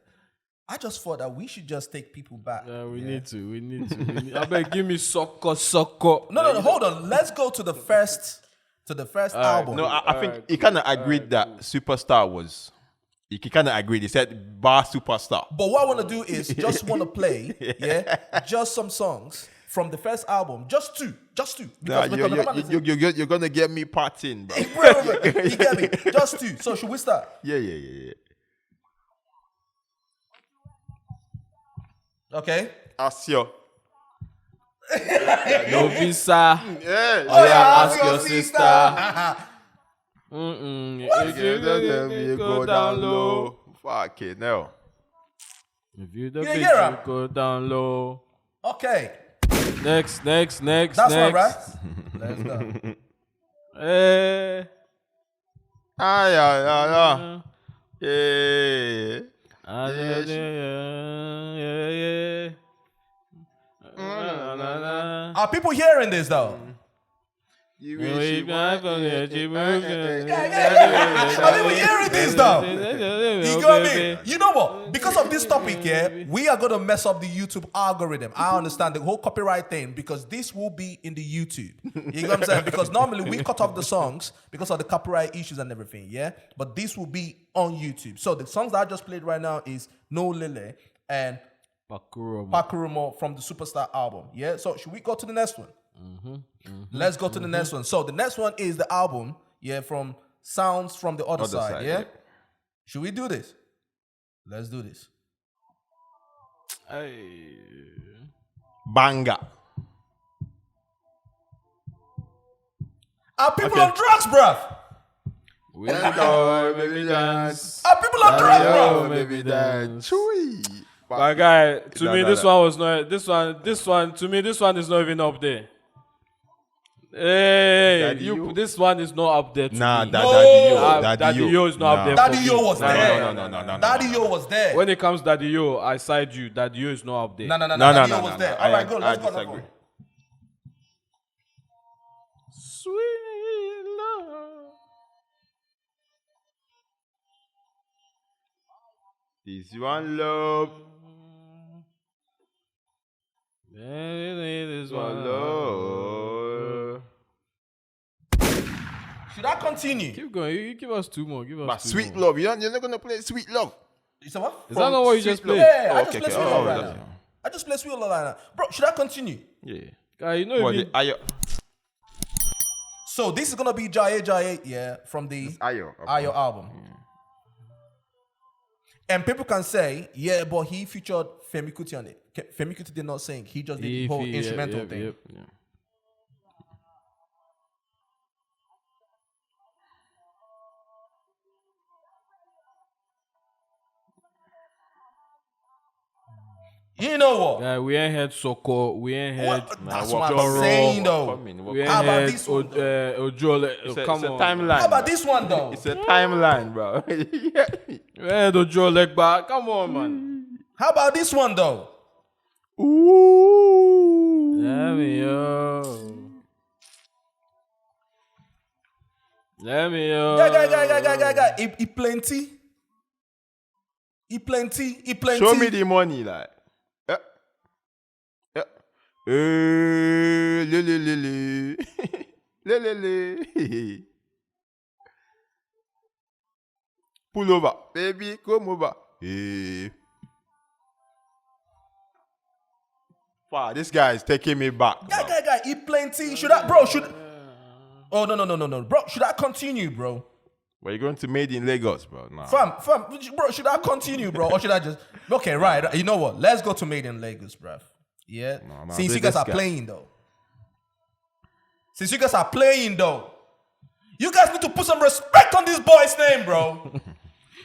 I just thought that we should just take people back. Yeah, we need to. I bet give me sucker. No, hold on. Let's go to the first album. No, I think he kind of agreed that Superstar was. He kind of agreed. He said bar Superstar. But what I want to do is just want to play, just some songs from the first album, just two. Because you're gonna get me parts in, bro. You get me? Just two. So should we start? Yeah. Okay. Asio. No visa. Yeah. Ask your sister. You go down low. Fucking hell. If you the You bitch, hear him? you go down low. Okay. Next. That's one, right? Let's go. Hey. Yeah. Are people hearing this though? You Are wish people hearing this though? You got me? You know what? Because of this topic here, we are gonna mess up the YouTube algorithm. I understand the whole copyright thing, because this will be in the YouTube. You know what I'm saying? Because normally we cut off the songs because of the copyright issues and everything, yeah? But this will be on YouTube. So the songs that I just played right now is No Lele and Pakurumo from the Superstar album. Yeah. So should we go to the next one? Let's go to the next one. So the next one is the album, from Sounds from the Other Side. Yeah. Should we do this? Let's do this. Hey. Banger. Are people on drugs, bruv? We go, baby dance. Are people on drugs, bruv? Baby dance. My guy, to me, this one was not. This one. To me, this one is not even up there. Hey, this one is not up there. Daddy Yo is not up there. Daddy Yo was there. No. Daddy Yo was there. When it comes to Daddy Yo, I side you. Daddy Yo is not up there. No. Daddy Yo was there. All right, go. Let's go. Disagree. Sweet love. This one love. This one love. Should I continue? Keep going. You give us two more. But Sweet Love. You're not gonna play Sweet Love. You said what? Is that not what you just played? Yeah, I just play Sweet Love right now. I just play Sweet Love right now. Bro, should I continue? Yeah. Guy, you know So this is gonna be Jaye, from the Ayo album. And people can say, but he featured Femi Kuti on it. Femi Kuti did not sing. He just did the whole instrumental thing. Yeah. You know what? Yeah, we ain't had Soko. We ain't had. That's what I'm saying, though. We ain't had Ojole. Come on. Timeline. How about this one, though? It's a timeline, bro. We had Ojole back. Come on, man. How about this one, though? Ooh. Let me Guy. He plenty. Show me the money, like. Le. Pull over, baby, come over. Wow, this guy is taking me back. Guy, he plenty. Oh, no. Bro, should I continue, bro? Well, you're going to Made in Lagos, bro. Nah. Fam, bro, should I continue, bro? Or should I just... Okay, right. You know what? Let's go to Made in Lagos, bruv. Yeah? No, Since you guys are playing, though. You guys need to put some respect on this boy's name, bro.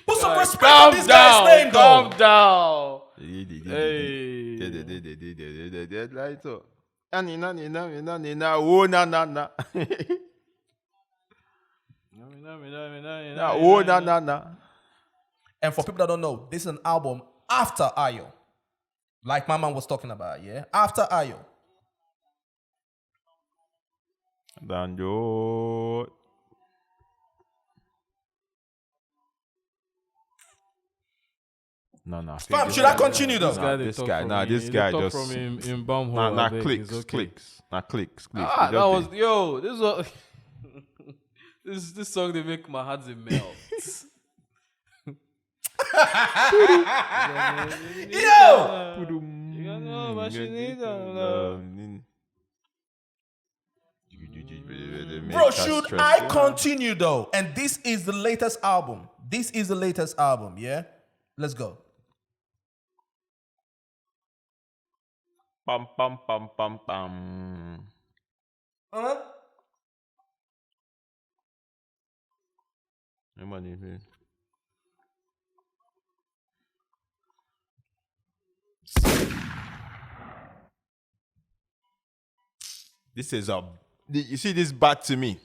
Put some respect on this guy's name, though. Calm down. Hey. And for people that don't know, this is an album after Ayo. Like my man was talking about, yeah? After Ayo. Danjo. No. Fam, should I continue though? This guy just from in Bumhole. Nah, clicks. Ah, that was this was this song they make my heart melt. Bro, should I continue though? And this is the latest album. Yeah? Let's go. Pam. This is you see this bat to me.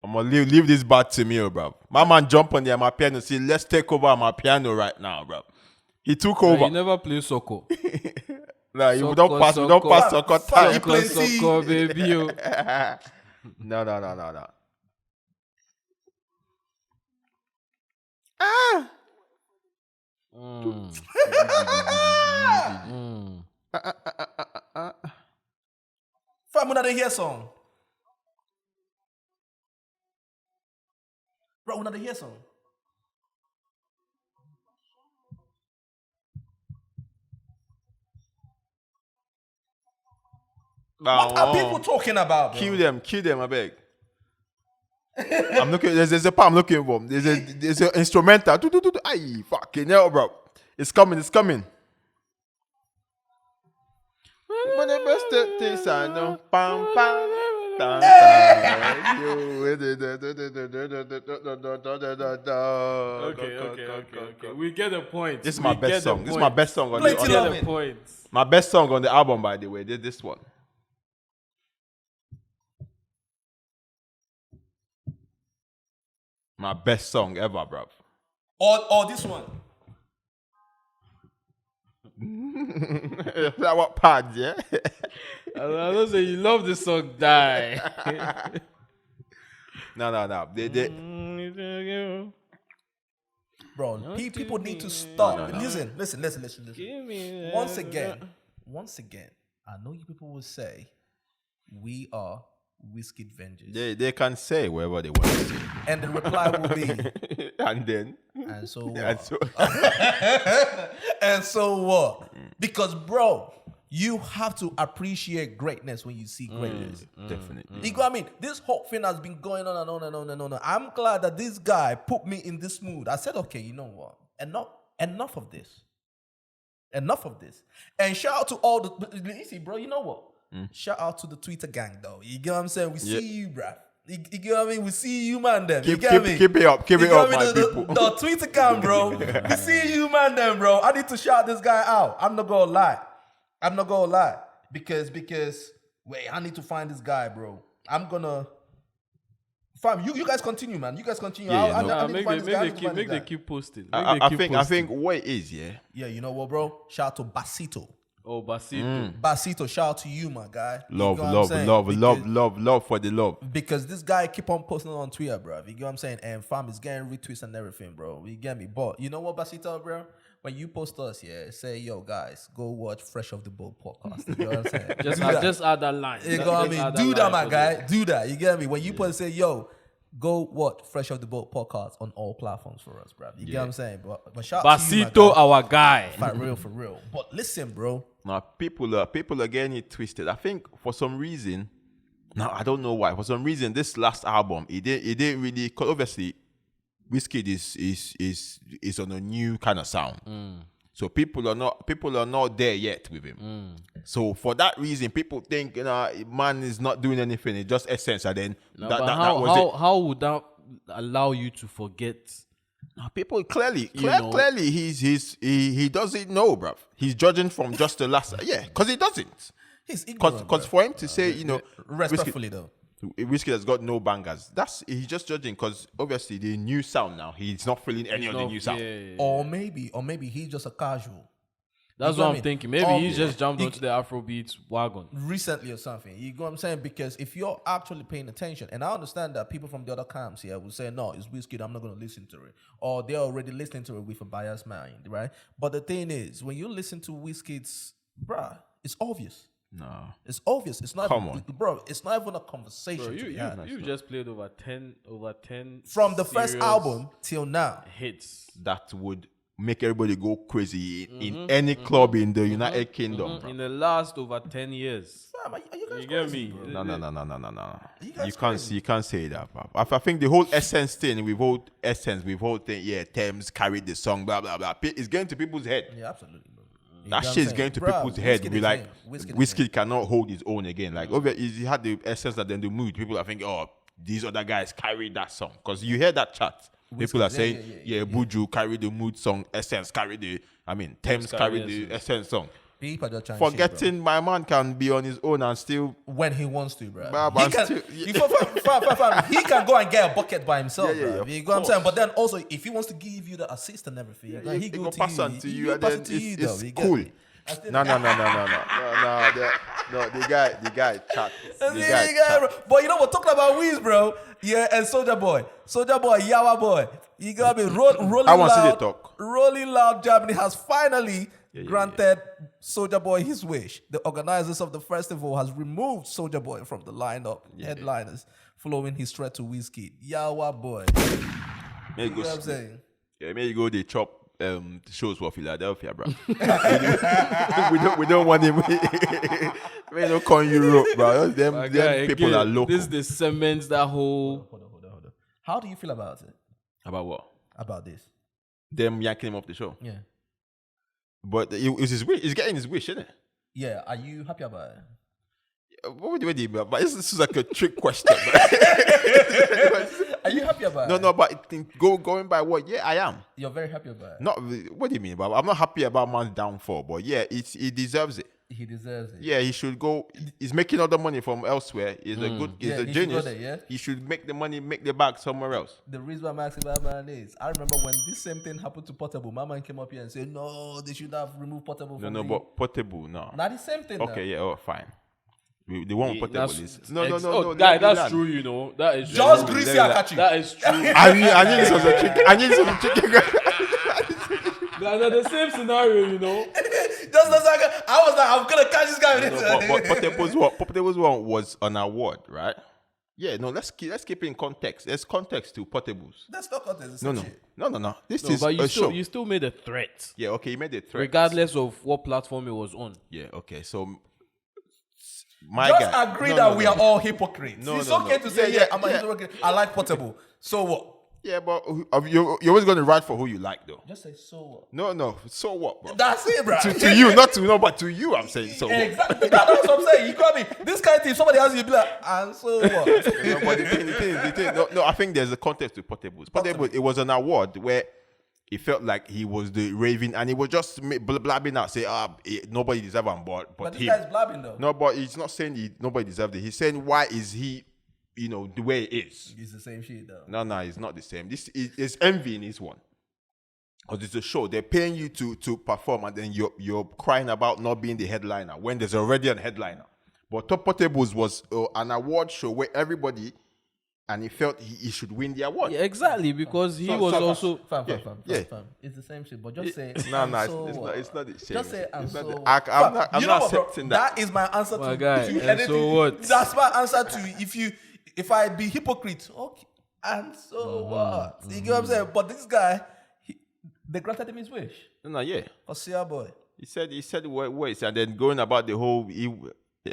I'm gonna leave this bat to me, bro. My man jump on there, my piano. See, let's take over my piano right now, bro. He took over. You never play soccer. Nah, you don't pass soccer time. You play soccer, baby. No. Fam, una dey hear song. Bro, una dey hear song. What are people talking about, bro? Kill them, I beg. I'm looking. There's a part I'm looking for. There's an instrumental. Aye, fucking hell, bro. It's coming. But the best things I know. Pam. Okay. We get the point. This is my best song. This is my best song on the point. My best song on the album, by the way. This one. My best song ever, bro. Or this one. That what pads, yeah? I don't say you love this song, die. No. They Bro, people need to stop. No. Listen. Once again, I know you people will say we are Wizkid Vengers. They can say whatever they want to say. And the reply will be And so what? Because bro, you have to appreciate greatness when you see greatness. Definitely. You know what I mean? This whole thing has been going on and on and on and on. I'm glad that this guy put me in this mood. I said, okay, you know what? Enough of this. And shout out to all the see, bro, you know what? Shout out to the Twitter gang though. You get what I'm saying? We see you, bruh. You get what I mean? We see you, man, them. Keep it up, my people. The Twitter gang, bro. We see you, man, them, bro. I need to shout this guy out. I'm not gonna lie. Because wait, I need to find this guy, bro. I'm gonna fam, you guys continue, man. You guys continue. Make they keep posting. I think what it is, yeah. Yeah, you know what, bro? Shout out to Basito. Oh, Basito. Basito, shout out to you, my guy. Love for the love. Because this guy keep on posting on Twitter, bro. You get what I'm saying? And fam is getting retweets and everything, bro. You get me? But you know what, Basito, bro? When you post us, yeah, say, yo, guys, go watch Fresh Off the Boat podcast. You know what I'm saying? just add that line. You know what I mean? Do that, my guy. Do that. You get me? When you post, say, yo, go watch Fresh Off the Boat podcast on all platforms for us, bro. You get what I'm saying? But shout out to you, my Basito, guy. our guy. For real. But listen, bro. Now people are getting it twisted. I think for some reason, Now I don't know why. For some reason, this last album, it didn't really. Cause obviously, Wizkid is on a new kind of sound. So people are not there yet with him. So for that reason, people think man is not doing anything. It's just Essence, and then that was it. How would that allow you to forget? Now, people clearly he doesn't know, bruv. He's judging from just the last because he doesn't. He's ignorant. Because for him to say, respectfully though, Wizkid has got no bangers. He's just judging because obviously the new sound now, he's not feeling any of the new sound. Or maybe he's just a casual. That's what I'm thinking. Maybe he's just jumped onto the Afrobeats wagon recently or something. You know what I'm saying? Because if you're actually paying attention, and I understand that people from the other camps here will say, no, it's Wizkid, I'm not going to listen to it. Or they're already listening to it with a biased mind, right? But the thing is, when you listen to Wizkid's, bruh, it's obvious. No. It's obvious. It's not. Come on. Bro, it's not even a conversation. Bro, you just played over 10 from the first album till now. Hits. That would make everybody go crazy in any club in the United Kingdom. In the last over 10 years. Fam, are you guys You get crazy, me? bro? No. You can't say that, bro. I think the whole Essence thing, with whole thing, Tems carried the song, blah blah blah. It's getting to people's head. Yeah, absolutely, bro. That shit is going to people's head. Be like, Wizkid cannot hold his own again. Like, he had the Essence and then the mood. People are thinking, oh, these other guys carried that song. Because you hear that chat. People are saying, Buju carried the mood song. Essence carried Tems carried the Essence song. People just trying Forgetting shit, my man can be on his own and still. when he wants to, bro. He can go and get a bucket by himself, Yeah, bro. of You know what I'm saying? But then also, if he wants to give you the assist and everything, he go to pass you. on to He you, and pass then it to you, it's though. You get cool. me? No. The guy chat. But you know what? Talking about Wiz, bro. Yeah, and Soulja Boy, Yawa Boy. You got me rolling I want to see loud. the talk. Rolling Loud Germany has finally granted Soulja Boy his wish. The organizers of the festival has removed Soulja Boy from the lineup headliners following his threat to Wizkid. Yawa Boy. You know what I'm saying? Yeah, maybe go they chop the shows for Philadelphia, bro. we don't want him. We don't call Europe, bro. Them people are local. This cements that whole. Hold on. How do you feel about it? About what? About this? Them yanking him off the show. Yeah. But it's his wish. He's getting his wish, isn't it? Yeah. Are you happy about it? What would you do? But this is like a trick question. Are you happy about it? No, but going by what? Yeah, I am. You're very happy about it? Not what do you mean? But I'm not happy about man's downfall. But yeah, he deserves it. He deserves it. Yeah, he should go. He's making other money from elsewhere. He's a he genius. should go there, He should make the money, make the bag somewhere else. The reason why I'm asking about man is, I remember when this same thing happened to Portable, my man came up here and said, no, they should have removed Portable from But Portable, no. Not the same thing. Okay, yeah, fine. The one with Portable is No. That's true, you know. That is true. Just greasy Akachi. That is true. I knew this was a trick. I knew this was a trick. They're the same scenario, you know. Just like I was like, I'm gonna catch this guy with this. But Portable's one was an award, right? Yeah, no. Let's keep it in context. There's context to Portables. That's not context. No. This is but a show. You still made a threat. Yeah, okay, you made a threat. Regardless of what platform it was on. Yeah, okay. So Just agree that we are all hypocrites. It's okay to say, I'm a hypocrite. I like Portable. So what? Yeah, but you're always going to write for who you like, though. Just say so what? No. So what, bro? That's it, bro. To you, not to no, but to you, I'm saying so what. Exactly. That's what I'm saying. You got me. This kind of thing, somebody asks you, be like, and so what? But the thing, no, I think there's a context to Portables. Portables, it was an award where it felt like he was the raving, and he was just blabbing out, say, nobody deserves on board, but this guy's blabbing though. No, but he's not saying nobody deserves it. He's saying why is he, the way it is. It's the same shit though. No, it's not the same. This is envy in this one. Because it's a show. They're paying you to perform, and then you're crying about not being the headliner when there's already a headliner. But Top Portables was an award show where everybody, and he felt he should win the award. Yeah, exactly, because he was also... Fam. It's the same shit, but just say... It's not the same. Just say, and so... I'm not accepting that. That is my answer My to guy, anything. and so what? That's my answer to if I be hypocrite, okay, and so what? You get what I'm saying? But this guy, they granted him his wish. No, yeah. Ciara boy. He said ways, and then going about the whole...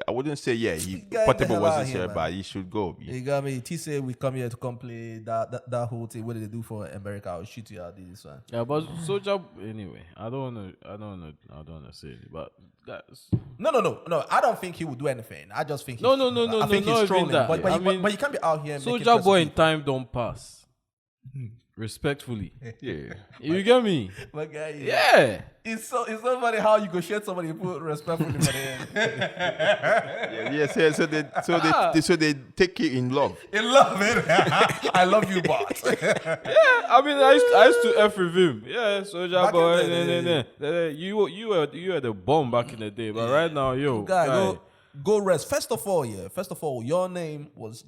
I wouldn't say he Get Portable the hell out wasn't here, here, man. but he should go. You got me. T said we come here to play that whole thing. What did they do for America? I'll shoot you out this one. Yeah, but Soulja. Anyway, I don't wanna say it, but guys. No. I don't think he would do anything. I just think No, I think not he's even trolling. that. But I mean, you can't be out here. making Soulja Boy in people. time don't pass. Respectfully, Yeah. you get me? My guy, Yeah. It's so funny how you go shit somebody and put respectfully for the end. So they take you in love. In love, man. I love you, boss. I mean, I used to F with him. Yeah, Soulja Back Boy. in the You were the bomb back in the day, but right now, Guy, go rest. First of all, your name was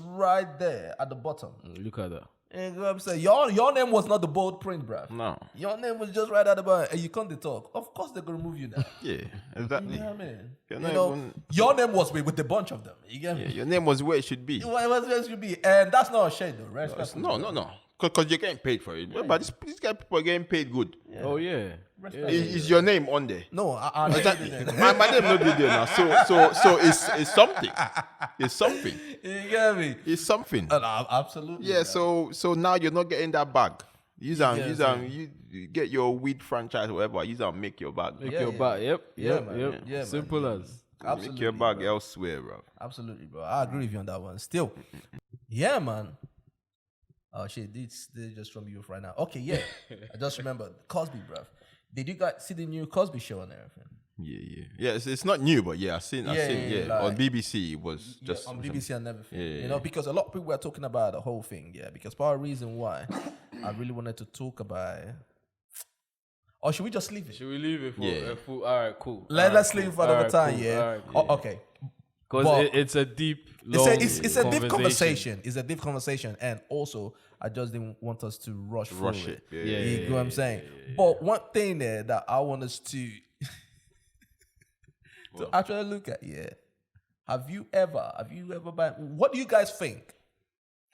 right there at the bottom. Look at that. And you know what I'm saying? Your name was not the bold print, bruv. No. Your name was just right at the bottom, and you can't talk. Of course they're gonna remove you now. Yeah, exactly. You know what I mean? You're You not know, even- your name was with the bunch of them. You get me? Yeah, your name was where it should be. It was where it should be, and that's not a shade though, right? No. Because you're getting paid for it. But this guy, people are getting paid good. Oh yeah. Is your name on there? No, I my name not be there now. So it's something. It's something. You get me? It's something. Absolutely. Yeah. So now you're not getting that bag. You get your weed franchise or whatever. You make your bag. Make your bag. Yep. Man. Yeah, Simple man. as. Absolutely, Make your bag bro. elsewhere, bro. Absolutely, bro. I agree with you on that one. Still, yeah, man. Oh shit, this just from you right now. Okay, yeah. I just remembered Cosby, bruv. Did you guys see the new Cosby show and everything? Yeah. It's not new, but I've seen. Like, on BBC, it was just on BBC and everything. Yeah. You know, because a lot of people were talking about the whole thing. Yeah, because part of the reason why I really wanted to talk about it. Or should we just leave it? Should we leave it for? Yeah. All right, cool. Let's leave it for another time. Cool. Yeah. All right, cool. Okay. Because it's a deep, long it's a deep conversation. It's a deep conversation, and also I just didn't want us to rush through it. You know what I'm saying? But one thing there that I want us to actually look at, have you ever what do you guys think?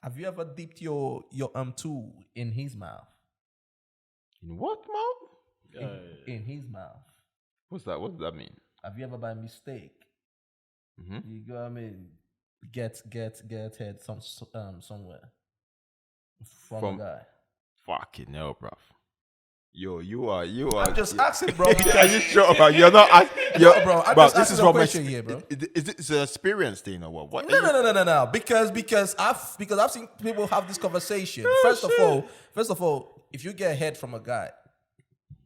Have you ever dipped your tool in his mouth? In what mouth? In his mouth. What's that? What does that mean? Have you ever by mistake? Mm-hmm. You go, I mean, get head somewhere from a guy. Fucking hell, bruv. You are. I'm just asking, bro. Are you sure, bro? You're not. Bro. I'm bro, just this asking is a what question here, bro. Is this an experience thing or what? What? No. Because I've seen people have this conversation. First of all, if you get head from a guy,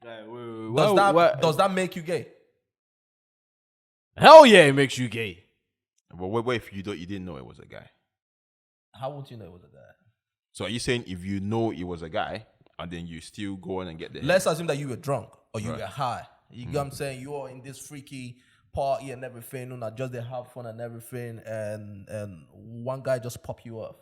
does that make you gay? Hell yeah, it makes you gay. But what if you didn't know it was a guy? How would you know it was a guy? So are you saying if you know it was a guy and then you still go on and get the Let's assume that you were drunk or you were high. You get what I'm saying? You are in this freaky party and everything, not just they have fun and everything, and one guy just pop you off.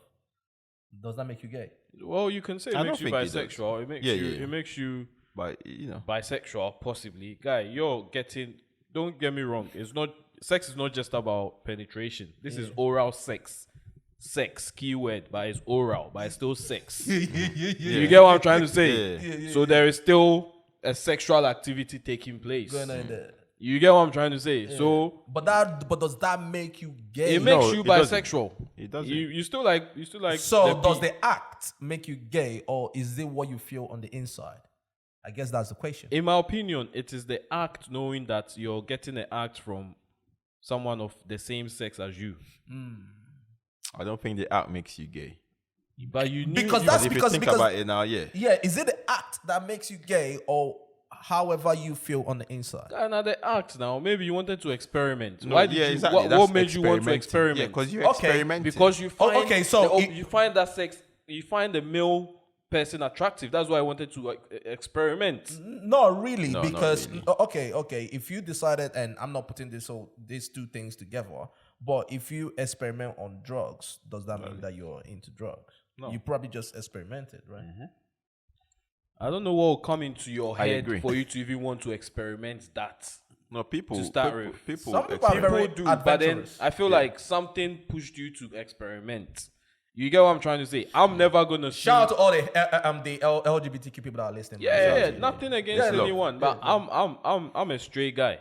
Does that make you gay? Well, you can say it makes you bisexual. It makes it makes you bisexual, possibly. Guy, you're getting. Don't get me wrong. It's not sex is not just about penetration. This is oral sex. Sex, keyword, but it's oral, but it's still sex. You get what I'm trying to say? So there is still a sexual activity taking place. Going on there. You get what I'm trying to say? So, but does that make you gay? It makes you bisexual. It doesn't. You still like. So does the act make you gay, or is it what you feel on the inside? I guess that's the question. In my opinion, it is the act, knowing that you're getting an act from someone of the same sex as you. I don't think the act makes you gay. But you knew because if you think about it now, yeah. Is it the act that makes you gay, or however you feel on the inside? Another act now. Maybe you wanted to experiment. No, Why did you? exactly. What made you want to experiment? Yeah, because you experimented. Because you find you find that sex. You find the male person attractive. That's why I wanted to experiment. Not really, No, because not really. okay. If you decided, and I'm not putting these two things together, but if you experiment on drugs, does that mean that you're into drugs? No. You probably just experimented, right? Mm-hmm. I don't know what will come into your I head agree. for you to even want to experiment that. No, people. To start with. People. Some people are very Do, but then adventurous. I feel like something pushed you to experiment. You get what I'm trying to say? I'm never gonna Shout out to all the LGBTQ people that are listening. Yeah, nothing against look, anyone, but I'm a straight guy.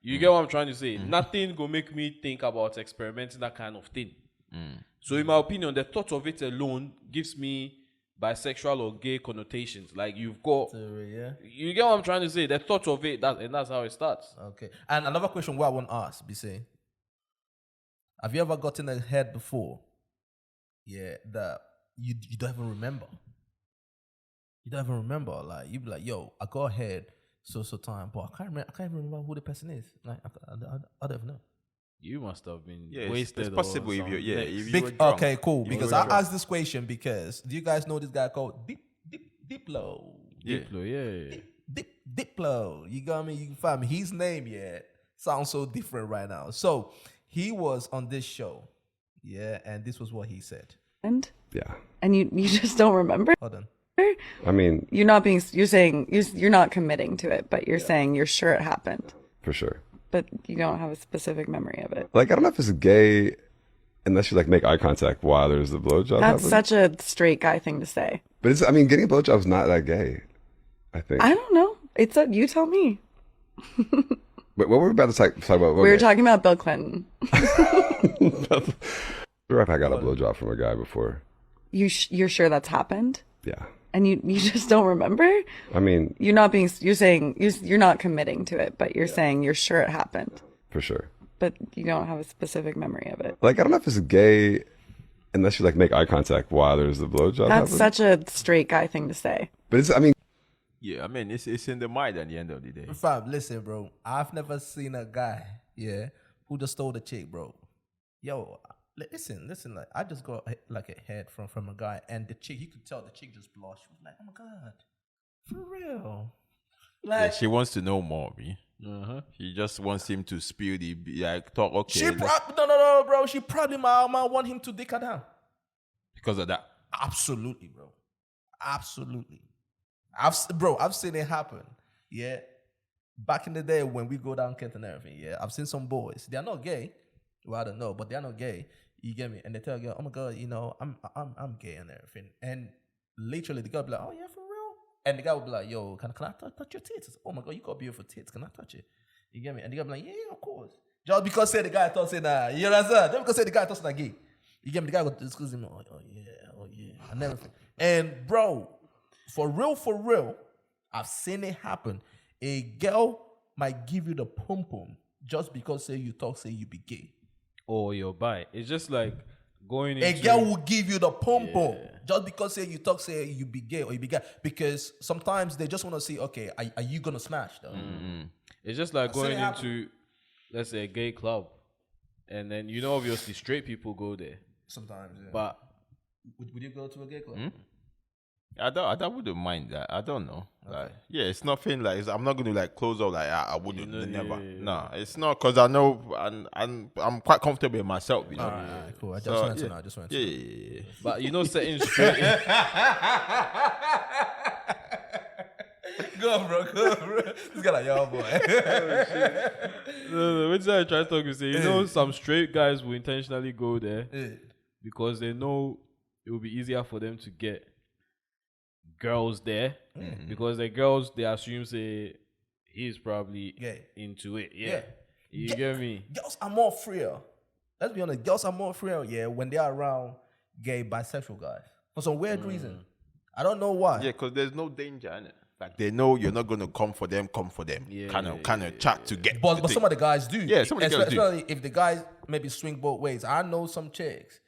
You get what I'm trying to say? Nothing go make me think about experimenting that kind of thing. So in my opinion, the thought of it alone gives me bisexual or gay connotations. Like you've got, you get what I'm trying to say? The thought of it, and that's how it starts. Okay. And another question what I want to ask, BC. Have you ever gotten a head before? Yeah, that you don't even remember. You don't even remember. Like you be like, yo, I got a head so time, but I can't even remember who the person is. Like I don't even know. You must have been It's wasted. possible if you if you were drunk. Okay, cool. Because I asked this question because do you guys know this guy called Diplo? Diplo, yeah. Diplo. You got me? You can find me. His name, sounds so different right now. So he was on this show, and this was what he said. Yeah. And you just don't remember? Hold on. I mean, you're saying you're not committing to it, but you're saying you're sure it happened. For sure. But you don't have a specific memory of it. Like, I don't know if it's gay unless you like make eye contact while there's the blowjob. That's such a straight guy thing to say. But it's, I mean, getting a blowjob is not that gay, I think. I don't know. You tell me. But what were we about to talk about? We were talking about Bill Clinton. Sure, if I got a blowjob from a guy before. You're sure that's happened? Yeah. And you just don't remember? I mean, you're saying you're not committing to it, but you're saying you're sure it happened. For sure. But you don't have a specific memory of it. Like, I don't know if it's gay unless you like make eye contact while there's the blowjob. That's such a straight guy thing to say. But it's, I mean, yeah, I mean, it's in the mind at the end of the day. Fam, listen, bro. I've never seen a guy, who just stole the chick, bro. Yo, listen. Like, I just got like a head from a guy, and the chick, you could tell the chick just blushed. She was like, oh my god, for real. Like, She wants to know more, B. She just wants him to spill the talk. Okay, no, bro. She probably might want him to dick her down because of that. Absolutely, bro. Absolutely. I've seen it happen. Yeah. Back in the day when we go down Kent and everything, I've seen some boys. They are not gay. Well, I don't know, but they are not gay. You get me? And they tell you, oh my god, I'm gay and everything. And literally the girl will be like, oh yeah, for real? And the guy will be like, yo, can I touch your tits? Oh my god, you got beautiful tits. Can I touch it? You get me? And the guy will be like, yeah, of course. Just because say the guy thought say nah, you understand? Just because say the guy thought say gay. You get me? The guy will discuss him, oh yeah, and everything. And bro, for real, I've seen it happen. A girl might give you the pum pum just because say you talk, say you be gay. Or you're bi. It's just like going into... A girl will give you the pum pum just because say you talk, say you be gay or you be gay. Because sometimes they just want to see, okay, are you going to smash though? It's just like going into, let's say, a gay club. And then, obviously straight people go there. Sometimes, yeah. But... Would you go to a gay club? I wouldn't mind that. I don't know. Like, it's nothing like I'm not gonna like close up like I wouldn't never. Nah, it's not because I know I'm quite comfortable with myself. You know. Alright, cool. I just wanted to know. I just wanted to know. Yeah. But setting straight. Go on, bro. This guy like y'all boy. No, which I try to talk to say, some straight guys will intentionally go there because they know it will be easier for them to get girls there because the girls they assume say he's probably into it. You get me? Girls are more freer. Let's be honest. Girls are more freer. When they are around gay bisexual guys for some weird reason. I don't know why. Yeah, because there's no danger in it. Like they know you're not gonna come for them. Kind of chat to get. But some of the guys do. Yeah, some of the guys do. Especially if the guys maybe swing both ways. I know some chicks.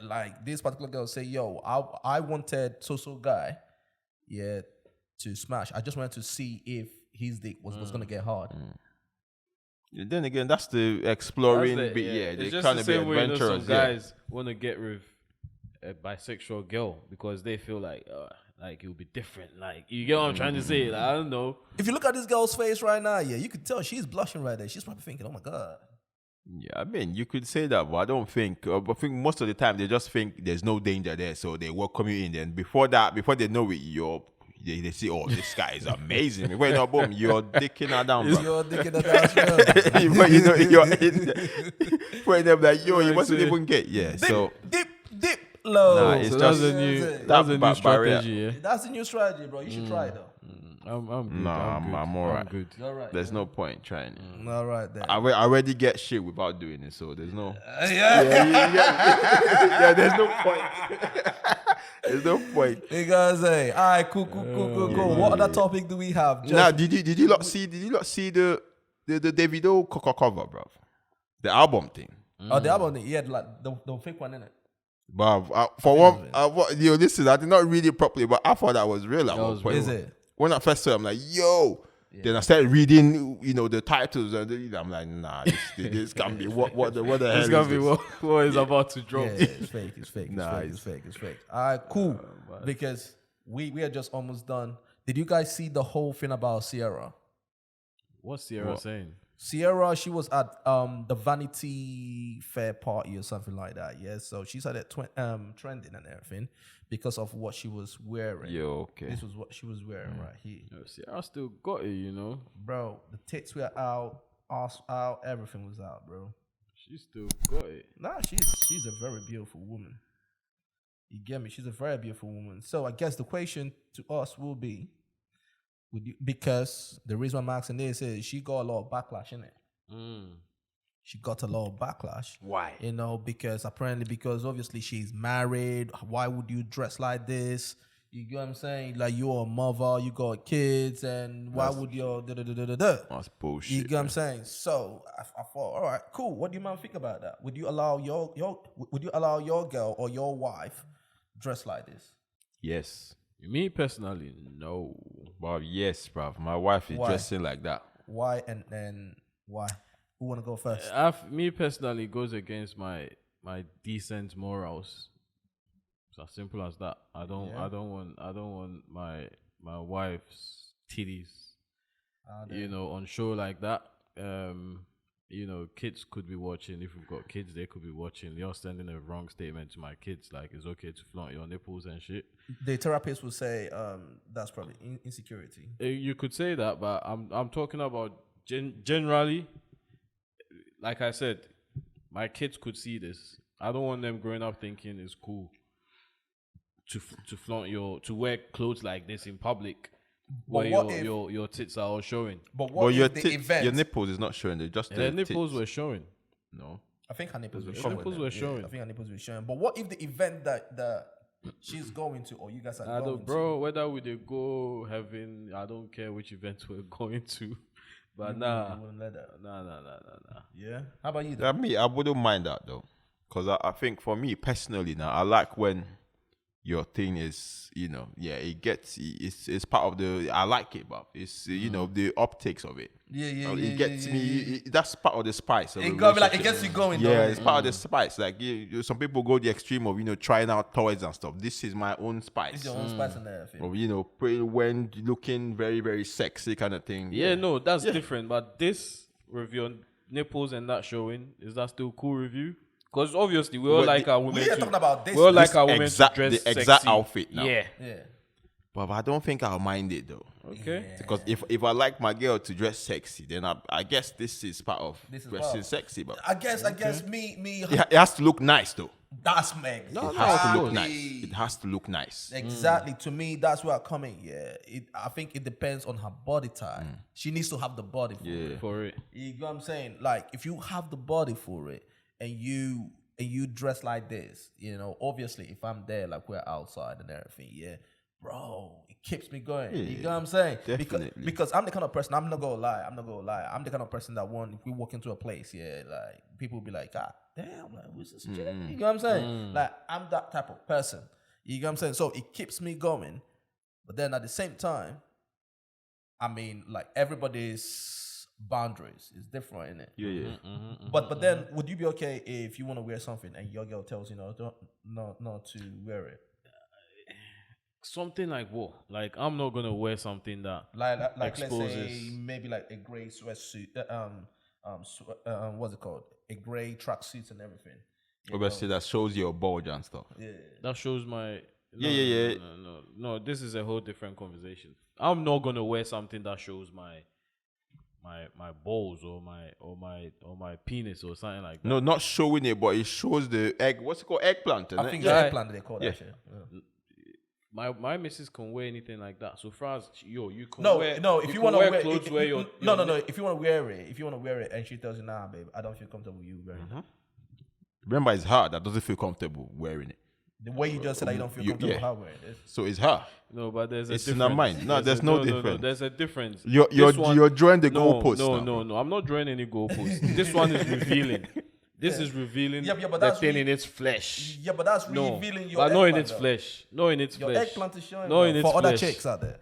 Like this particular girl say, yo, I wanted so guy, to smash. I just wanted to see if his dick was gonna get hard. Then again, that's the exploring bit. It's they just kind the of be same way adventurous. some guys want to get with a bisexual girl because they feel like it will be different. Like you get what I'm trying to say? Like, I don't know. If you look at this girl's face right now, you could tell she's blushing right there. She's probably thinking, oh my god. Yeah, I mean, you could say that, but I don't think. I think most of the time they just think there's no danger there, so they welcome you in. Then before they know it, they say, "Oh, this guy is amazing." Wait, no, boom, you're dicking her down, bro. You're dicking her down. Wait, they're like, "Yo, you mustn't even get." Dip low. Nah, it's so that's a new strategy. That's a new strategy, bro. You should try it though. I'm good. Nah, I'm all right. I'm good. All right. There's no point trying it. All right then. I already get shit without doing it, so there's no. Yeah. There's no point. There's no point. You guys say, all right, cool. What other topic do we have? Nah, did you not see the Davido cover, bro? The album thing. Oh, the album, yeah, like the fake one in it. But I did not read it properly, but I thought that was real. Is it? When I first saw it, I'm like, yo. Yeah. Then I started reading, the titles, and I'm like, nah, this can't be what the hell It's gonna be what is about to drop. Yeah, it's fake. It's fake. All right, cool. Because we are just almost done. Did you guys see the whole thing about Ciara? What's Ciara saying? Ciara, she was at the Vanity Fair party or something like that. Yeah, so she started trending and everything because of what she was wearing. Yeah, okay. This was what she was wearing right here. Ciara still got it, Bro, the tits were out, ass out, everything was out, bro. She still got it. Nah, she's a very beautiful woman. You get me? She's a very beautiful woman. So I guess the question to us will be, because the reason I'm asking this is she got a lot of backlash in it. She got a lot of backlash. Why? Because obviously she's married. Why would you dress like this? You get what I'm saying? Like, you're a mother, you got kids, and why would you That's bullshit. You get what I'm saying? So I thought, all right, cool. What do you man think about that? Would you allow your girl or your wife dress like this? Yes. Me personally, no. But yes, bruv. My wife is dressing like that. Why and why? Who want to go first? Me personally, it goes against my decent morals. It's as simple as that. I don't want my wife's titties, on show like that. Kids could be watching. If we've got kids, they could be watching. You're sending a wrong statement to my kids, like it's okay to flaunt your nipples and shit. The therapist would say that's probably insecurity. You could say that, but I'm talking about generally. Like I said, my kids could see this. I don't want them growing up thinking it's cool to flaunt to wear clothes like this in public, where your tits are all showing. But what your if the event? Your nipples is not showing. They're just their nipples were showing. No, I think her nipples were Her showing. nipples were showing. I think her nipples were showing. But what if the event that she's going to, or you guys are going to? Whether we go heaven, I don't care which event we're going to. But nah. Yeah. How about you? I wouldn't mind that though, because I think for me personally now, I like when your thing is, it gets, it's part of the, I like it, but it's, the optics of it. It gets me, that's part of the spice. It got me like, it gets you going. It's part of the spice. Like, some people go the extreme of, trying out toys and stuff. This is my own spice. It's your own spice in there. Of, when looking very, very sexy kind of thing. Yeah, no, that's different. But this review on nipples and that showing, is that still cool review? Because obviously we all like our women. We are talking about this. We all like our women to dress the exact sexy. outfit now. Yeah. But I don't think I'll mind it though. Okay. Because if I like my girl to dress sexy, then I guess this is part of dressing sexy. But I guess me. It has to look nice though. That's me. It has to look nice. It has to look nice. Exactly. To me, that's where I'm coming. Yeah. I think it depends on her body type. She needs to have the body for it. You know what I'm saying? Like, if you have the body for it and you dress like this, obviously if I'm there, like we're outside and everything, bro, it keeps me going. You know what I'm saying? Definitely. Because I'm the kind of person, I'm not gonna lie. I'm the kind of person that if we walk into a place, like people will be like, God damn, like who's this chick? You know what I'm saying? Like, I'm that type of person. You know what I'm saying? So it keeps me going. But then at the same time, I mean, like, everybody's boundaries is different, innit? But then would you be okay if you want to wear something and your girl tells you not to wear it? Something like what? Like, I'm not gonna wear something that like exposes. Let's say maybe like a gray sweatsuit, what's it called? A gray tracksuit and everything. Obviously, that shows your bulge and stuff. Yeah. That shows my. No. This is a whole different conversation. I'm not gonna wear something that shows my balls or my penis or something like that. No, not showing it, but it shows the egg. What's it called? Eggplant. I think it's eggplant they call that shit. my missus can wear anything like that. So far as you can No, wear if you want to wear clothes where your no. If you want to wear it, and she tells you, nah, babe, I don't feel comfortable with you wearing it. Remember, it's her that doesn't feel comfortable wearing it. The way you just said that you don't feel comfortable with her wearing it. So it's her. No, but there's a it's difference. in her mind. No, there's no difference. No, there's a difference. You're drawing the goalpost. No. I'm not drawing any goalposts. This one is revealing. This is revealing but the thing in its flesh. Yeah, but that's revealing your but eggplant. not in its flesh. Not in its your flesh. Eggplant is showing not in its for flesh. other chicks out there.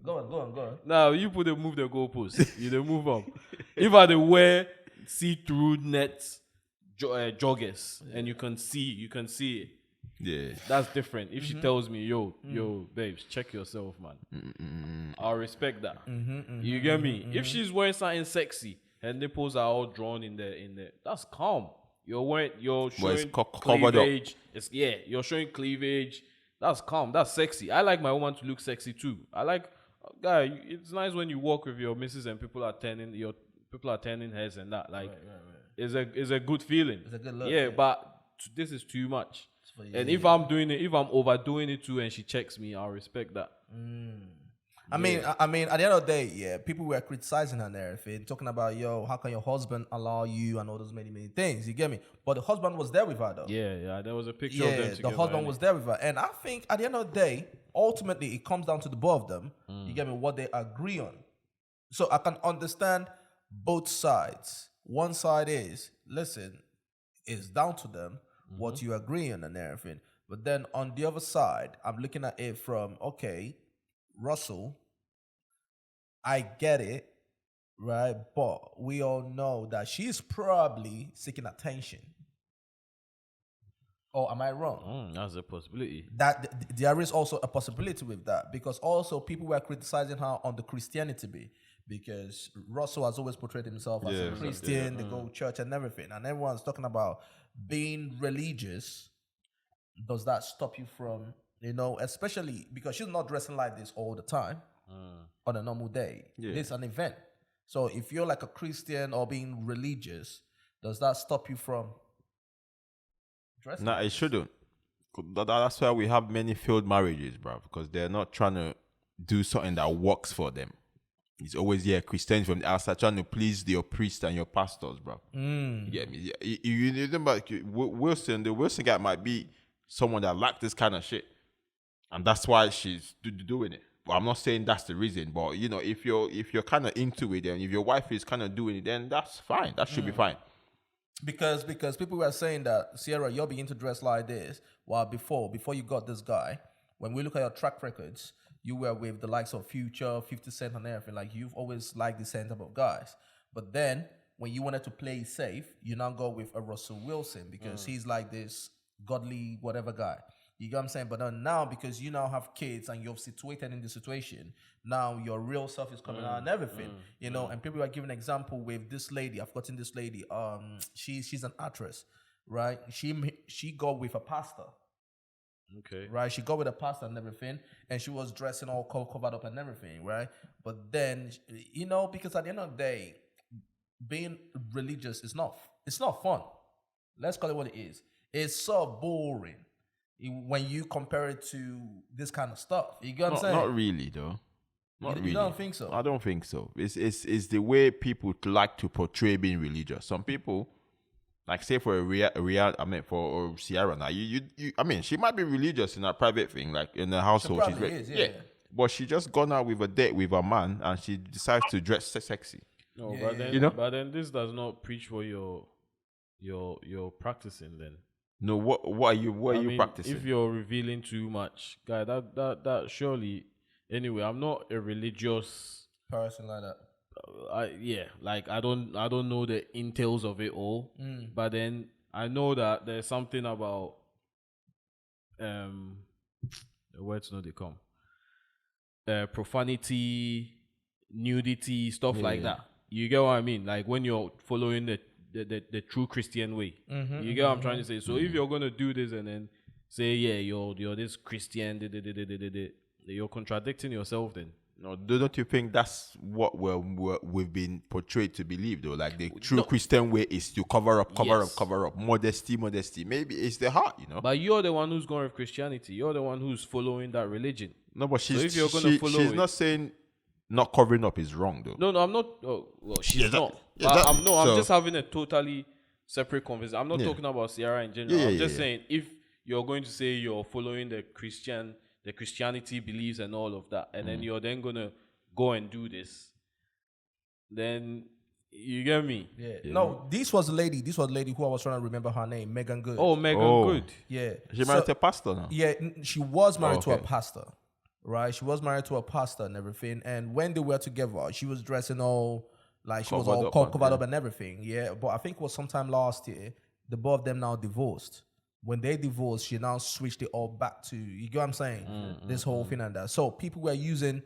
Go on. Now you move the goalpost. You don't move up. If I wear see-through nets joggers and you can see it. Yeah, that's different. If she tells me, yo, babes, check yourself, man. I'll respect that. You get me? If she's wearing something sexy, her nipples are all drawn in there. That's calm. You're showing cleavage. You're showing cleavage. That's calm. That's sexy. I like my woman to look sexy too. I like, guy. It's nice when you walk with your missus and people are turning heads and that. Like, it's a good feeling. It's a good look. Yeah, but this is too much. And if I'm overdoing it too, and she checks me, I'll respect that. I mean, at the end of the day, people were criticizing her and everything, talking about, how can your husband allow you and all those many things? You get me? But the husband was there with her, though. Yeah, there was a picture of them together. The husband was there with her. And I think at the end of the day, ultimately, it comes down to the both of them. You get me? What they agree on. So I can understand both sides. One side is, listen, it's down to them what you agree on and everything. But then on the other side, I'm looking at it from, okay, Russell, I get it, right? But we all know that she's probably seeking attention. Or am I wrong? That's a possibility. That there is also a possibility with that, because also people were criticizing her on the Christianity bit, because Russell has always portrayed himself as a Christian, they go to church and everything, and everyone's talking about being religious. Does that stop you from, especially because she's not dressing like this all the time on a normal day. This is an event. So if you're like a Christian or being religious, does that stop you from dressing? No, it shouldn't. That's why we have many failed marriages, bro, because they're not trying to do something that works for them. It's always Christians from the outside trying to please your priest and your pastors, bro. You get me? You remember Wilson? The Wilson guy might be someone that like this kind of shit, and that's why she's doing it. Well, I'm not saying that's the reason, but if you're kind of into it, and if your wife is kind of doing it, then that's fine. That should be fine. Because people were saying that, Ciara, you're beginning to dress like this. While before you got this guy, when we look at your track records, you were with the likes of Future, 50 Cent and everything. Like, you've always liked the same type of guys. But then, when you wanted to play it safe, you now go with a Russell Wilson, because he's like this godly whatever guy. You get what I'm saying? But then now, because you now have kids and you're situated in the situation, now your real self is coming out and everything. And people are giving an example with this lady. I've gotten this lady. She's an actress, right? She got with a pastor. Okay. Right? She got with a pastor and everything, and she was dressing all covered up and everything, right? But then, because at the end of the day, being religious is not fun. Let's call it what it is. It's so boring when you compare it to this kind of stuff. You get what I'm saying? Not really, though. Not really. You don't think so? I don't think so. It's the way people like to portray being religious. Some people, like say for for Ciara now, she might be religious in her private thing, like in the household. She probably is. But she just gone out with a date with a man, and she decides to dress sexy. No, but then this does not preach what you're practicing. Then no, what are you practicing? If you're revealing too much, guy, that surely. Anyway, I'm not a religious person like that. I don't know the entails of it all, but then I know that there's something about the words they come profanity, nudity, stuff like that. You get what I mean? Like when you're following the true Christian way. You get what I'm trying to say? So if you're gonna do this and then say you're this Christian, you're contradicting yourself then. No, don't you think that's what we've been portrayed to believe, though? Like the true Christian way is to cover up, modesty. Maybe it's the heart, you know. But you're the one who's going with Christianity. You're the one who's following that religion. No, but So if you're gonna follow she's it- not saying not covering up is wrong, though. No, I'm not. Oh, well, she's not. I'm so- just having a totally separate conversation. I'm not talking about Ciara in general. I'm just saying if you're going to say you're following the Christianity beliefs and all of that, and then you're then gonna go and do this, then you get me? Yeah. No, this was a lady who I was trying to remember her name, Megan Good. Oh, Megan Good. Yeah. She married to a pastor now. Yeah, she was married to a okay. pastor, right? She was married to a pastor and everything. And when they were together, she was dressing all like she was all covered up and everything. Yeah, but I think it was sometime last year. The both of them now divorced. When they divorced, she now switched it all back to, you get what I'm saying? This whole thing and that. So people were using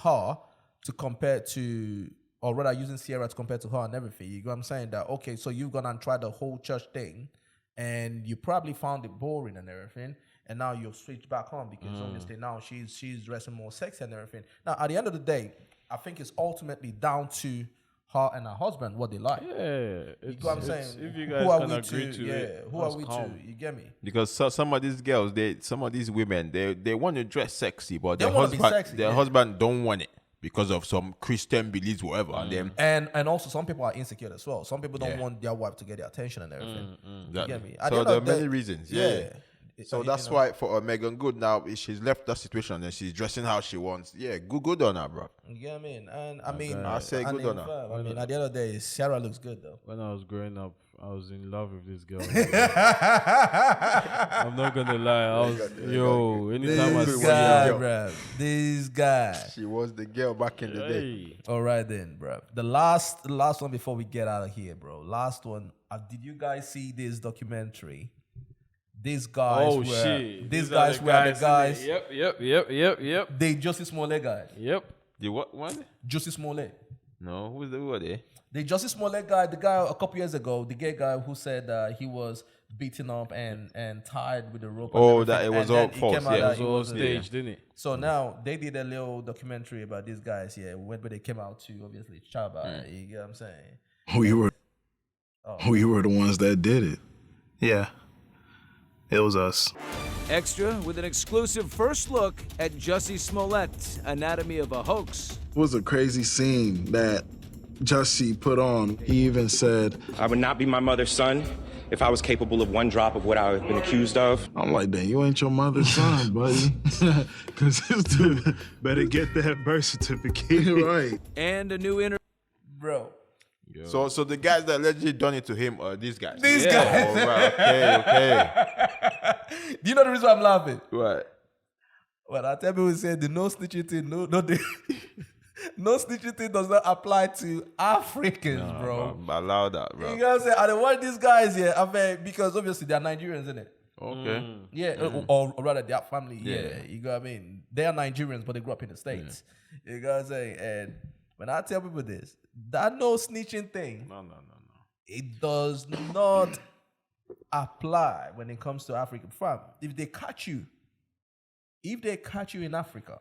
her to compare to, or rather using Ciara to compare to her and everything. You get what I'm saying? That, okay, so you've gone and tried the whole church thing and you probably found it boring and everything. And now you've switched back on because obviously now she's dressing more sexy and everything. Now, at the end of the day, I think it's ultimately down to her and her husband what they like. Yeah, you get what I'm saying? If you guys who are can we agree to it, who are that's we calm. to? You get me? Because some of these girls, some of these women, they want to dress sexy, but They wanna be sexy, their yeah. husband don't want it because of some Christian beliefs, whatever. And also some people are insecure as well. Some people don't want their wife to get their attention and everything. You get me? At the So end there are of the many day- reasons. Yeah. Yeah. So that's why for Megan Good now, she's left that situation and she's dressing how she wants. Yeah, good on her, bro. You get what I mean? And I mean, I say good on her. fam, I mean, at the end of the day, Ciara looks good though. When I was growing up, I was in love with this girl. I'm not gonna lie. Anytime I This see guy, her, bruv. This guy. She was the girl back in the day. All right then, bro. The last one before we get out of here, bro. Last one. Did you guys see this documentary? These guys These guys were the guys. Yep. They Jussie Smollette guys. Yep. The what one? Jussie Smollette. No, who are they? The Jussie Smollette guy, the guy a couple years ago, the gay guy who said he was beaten up and tied with a rope. Oh, and that it was and all then false. came out Yeah, that It was all staged, didn't it? So now they did a little documentary about these guys here, where they came out to obviously Chaba. You get what I'm saying? We were the ones that did it. Yeah. It was us. Extra with an exclusive first look at Jussie Smollette, Anatomy of a Hoax. It was a crazy scene that Jussie put on. He even said, I would not be my mother's son if I was capable of one drop of what I've been accused of. I'm like, dang, you ain't your mother's son, buddy. Because this dude better get that birth certificate. Right. And a new interview. Bro. So the guys that allegedly done it to him are these guys. These guys. Oh, right. Okay. Do you know the reason why I'm laughing? What? Well, I tell people say the no snitching thing, no snitching thing does not apply to Africans, bro. Allow that, bro. You know what I'm saying? I don't want these guys here, I mean, because obviously they're Nigerians, isn't it? Okay. Yeah, or rather their family, yeah. You know what I mean? They are Nigerians, but they grew up in the States. You know what I'm saying? And when I tell people this, that no snitching thing, No. it does not apply when it comes to African fam. If they catch you in Africa,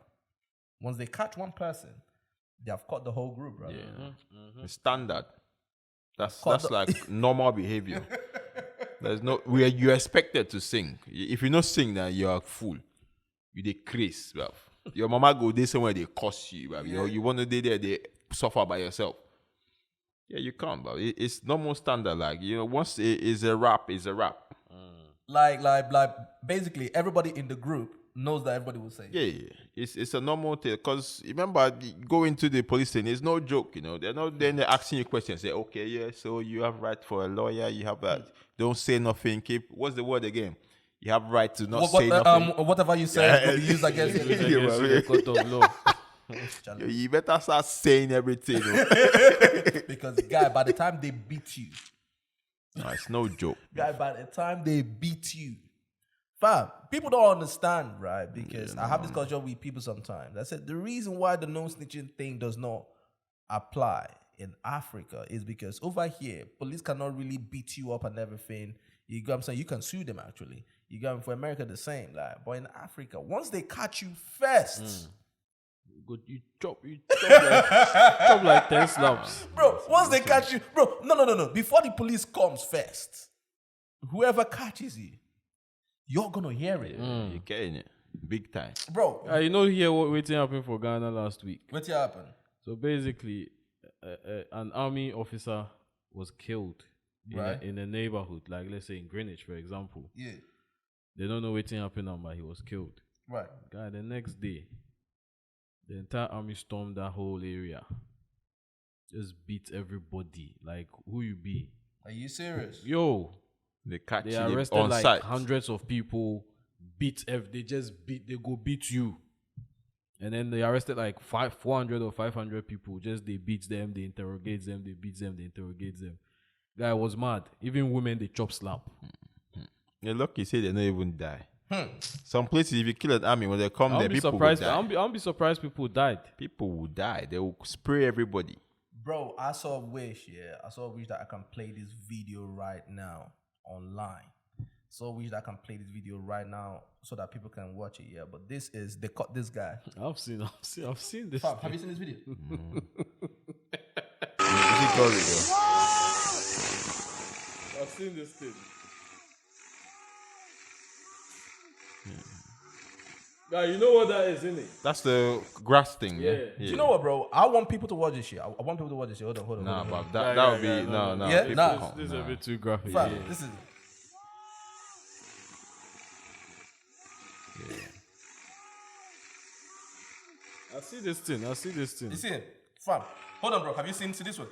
once they catch one person, they have caught the whole group, bro. The standard. That's like normal behavior. There's no you're expected to sing. If you not sing, then you're a fool. You the craze, bro. Your mama go there somewhere they curse you, bro. You want to there they suffer by yourself. Yeah, you can't, bro. It's normal standard. Like, once it is a rap, it's a rap. Like basically everybody in the group knows that everybody will say. Yeah. It's a normal thing. Because remember, going to the police station, it's no joke, They're not then they're asking you questions. Say, okay, yeah, so you have right for a lawyer, you have that. Don't say nothing. What's the word again? You have right to not say nothing. Whatever you say will be used against you. You better start saying everything. Because guy, by the time they beat you, no, it's no joke. Guy, by the time they beat you, fam, people don't understand, right? Because I have this discussion with people sometimes. I said the reason why the no snitching thing does not apply in Africa is because over here, police cannot really beat you up and everything. You know what I'm saying? You can sue them actually. You got for America the same, like, but in Africa, once they catch you first, you chop like 10 slaps. Bro, once they catch you, bro, no. Before the police comes first, whoever catches you, you're gonna hear it. You're getting it. Big time. Bro. You know here what waiting happened for Ghana last week? What happened? So basically, an army officer was killed in a neighborhood, like let's say in Greenwich, for example. Yeah. They don't know what happened, but he was killed. Right. Guy, the next day, the entire army stormed that whole area. Just beat everybody. Like, who you be? Are you serious? Yo. They catch They you arrested on like site. hundreds of people. They go beat you. And then they arrested like 400 or 500 people. Just they beat them, they interrogate them, they beat them, they interrogate them. Guy was mad. Even women, they chop slap. You're lucky, say they don't even die. Some places, if you kill an army, when they come there, people will die. I'll be surprised people died. People will die. They will spray everybody. Bro, I saw a wish that I can play this video right now online. So wish that I can play this video right now so that people can watch it. Yeah, but they caught this guy. I've seen this. Fam, have you seen this video? I've seen this thing. Guy, you know what that is, isn't it? That's the grass thing, yeah? Do you know what, bro? I want people to watch this shit. Hold on. Nah, but that would be no. Yeah, This is a bit too graphic. Fam, this is. I see this thing. You see it? Fam, hold on, bro. Have you seen this one?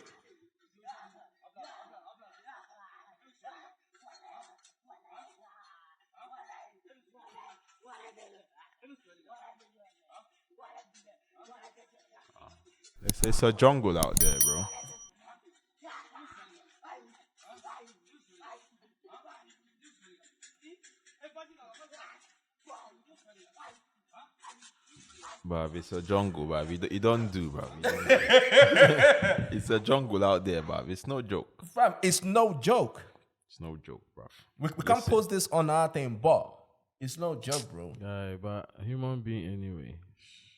It's a jungle out there, bro. Bruv, it's a jungle, bruv. You don't do, bruv. It's a jungle out there, bruv. It's no joke. Fam, it's no joke. It's no joke, bruv. We can't post this on our thing, but it's no joke, bro. Guy, but human being anyway.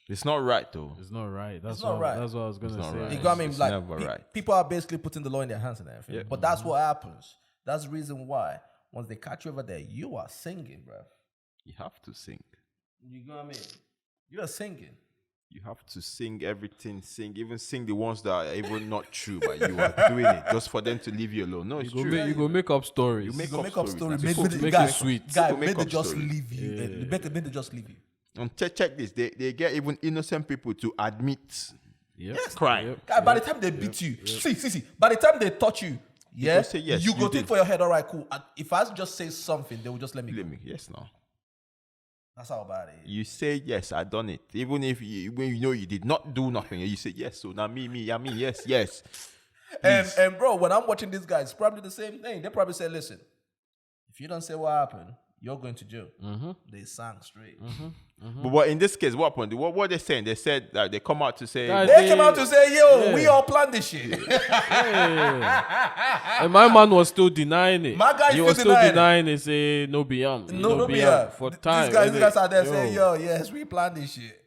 It's not right, though. It's not right. That's not right. That's what I was gonna say. Right. You got me? It's Like never right. people are basically putting the law in their hands and everything. Yeah. But that's what happens. That's the reason why once they catch you over there, you are singing, bro. You have to sing. You know what I mean? You are singing. You have to sing everything. Even sing the ones that are even not true, but you are doing it just for them to leave you alone. No, it's true. You go make up stories. You make up stories. Make it sweet. Guy, People make make they up just stories. leave you. Make they just leave you. And check this. They get even innocent people to admit Yes. crime. Yep. Guy, by the time they beat you, see. By the time they touch you, yeah, go say, yes, you you go did. think for your head. All right, cool. And if I just say something, they will just let me go. Yes, no. That's how bad it is. You say yes, I done it. Even if when you know you did not do nothing, you say yes. So now me, yes. And bro, when I'm watching these guys, it's probably the same thing. They probably say, listen, if you don't say what happened, you're going to jail. They sang straight. But in this case, what happened? What were they saying? They said that they come out to say They came out to say, yo, we all planned this shit. And my man was still denying it. My guy he still was still denying denying it. Say no beyond. No beyond. For time. These guys out there saying, yo, yes, we planned this shit.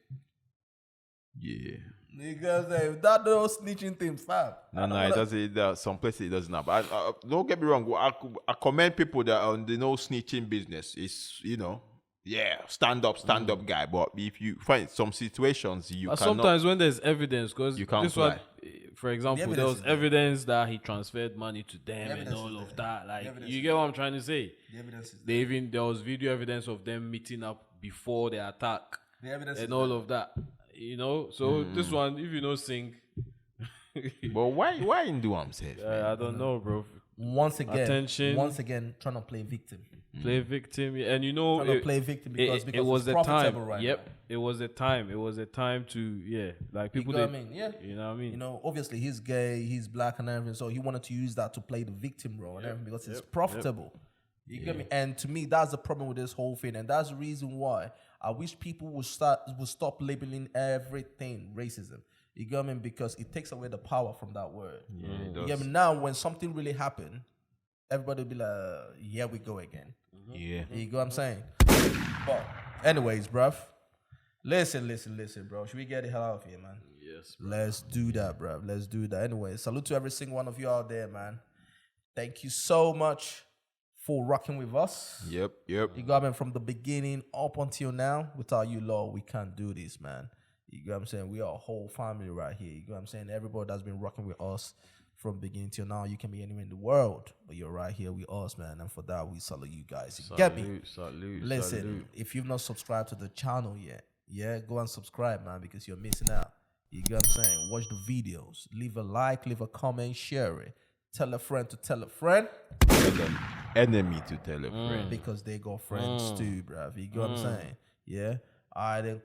yeah. Niggas, that no snitching thing, fam. No, it doesn't. Some places it doesn't happen. Don't get me wrong. I commend people that are on the no snitching business. It's stand up guy. But if you find some situations you cannot. Sometimes when there's evidence, because you can't this fly. one, for example, there was evidence that he transferred money to them and all of that. Like you get what I'm trying to say. The evidence is there was video evidence of them meeting up before the attack The evidence and is all there. of that. You know, so this one, if you know sing, But why in do I'm safe? I don't know, bro. Once again, trying to play victim. Play victim, and you know, Trying to play victim because it was it's the profitable time. right Yep, now. it was a time. It was a time to like people. You know what I mean? Yeah. You know what I mean? You know, obviously he's gay, he's black and everything, so he wanted to use that to play the victim role and everything because it's profitable. You get me? And to me, that's the problem with this whole thing, and that's the reason why I wish people would stop labeling everything racism. You get me? Because it takes away the power from that word. Yeah, it You does. get me? Now, when something really happened, everybody will be like, "Here we go again." Yeah. You go what I'm saying? But anyways, bruv, Listen, bro. Should we get the hell out of here, man? Yes, bro. Let's do that, bro. Let's do that. Anyway, salute to every single one of you out there, man. Thank you so much for rocking with us. Yep. You got me from the beginning up until now. Without you, Lord, we can't do this, man. You know what I'm saying? We are a whole family right here. You know what I'm saying? Everybody that's been rocking with us from beginning till now. You can be anywhere in the world, but you're right here with us, man. And for that, we salute you guys. You get me? Listen, if you've not subscribed to the channel yet, go and subscribe, man, because you're missing out. You get what I'm saying? Watch the videos. Leave a like, leave a comment, share it. Tell a friend to tell a friend. Enemy to tell a friend. Because they got friends too, bruv. You get what I'm saying? Yeah? All right, then.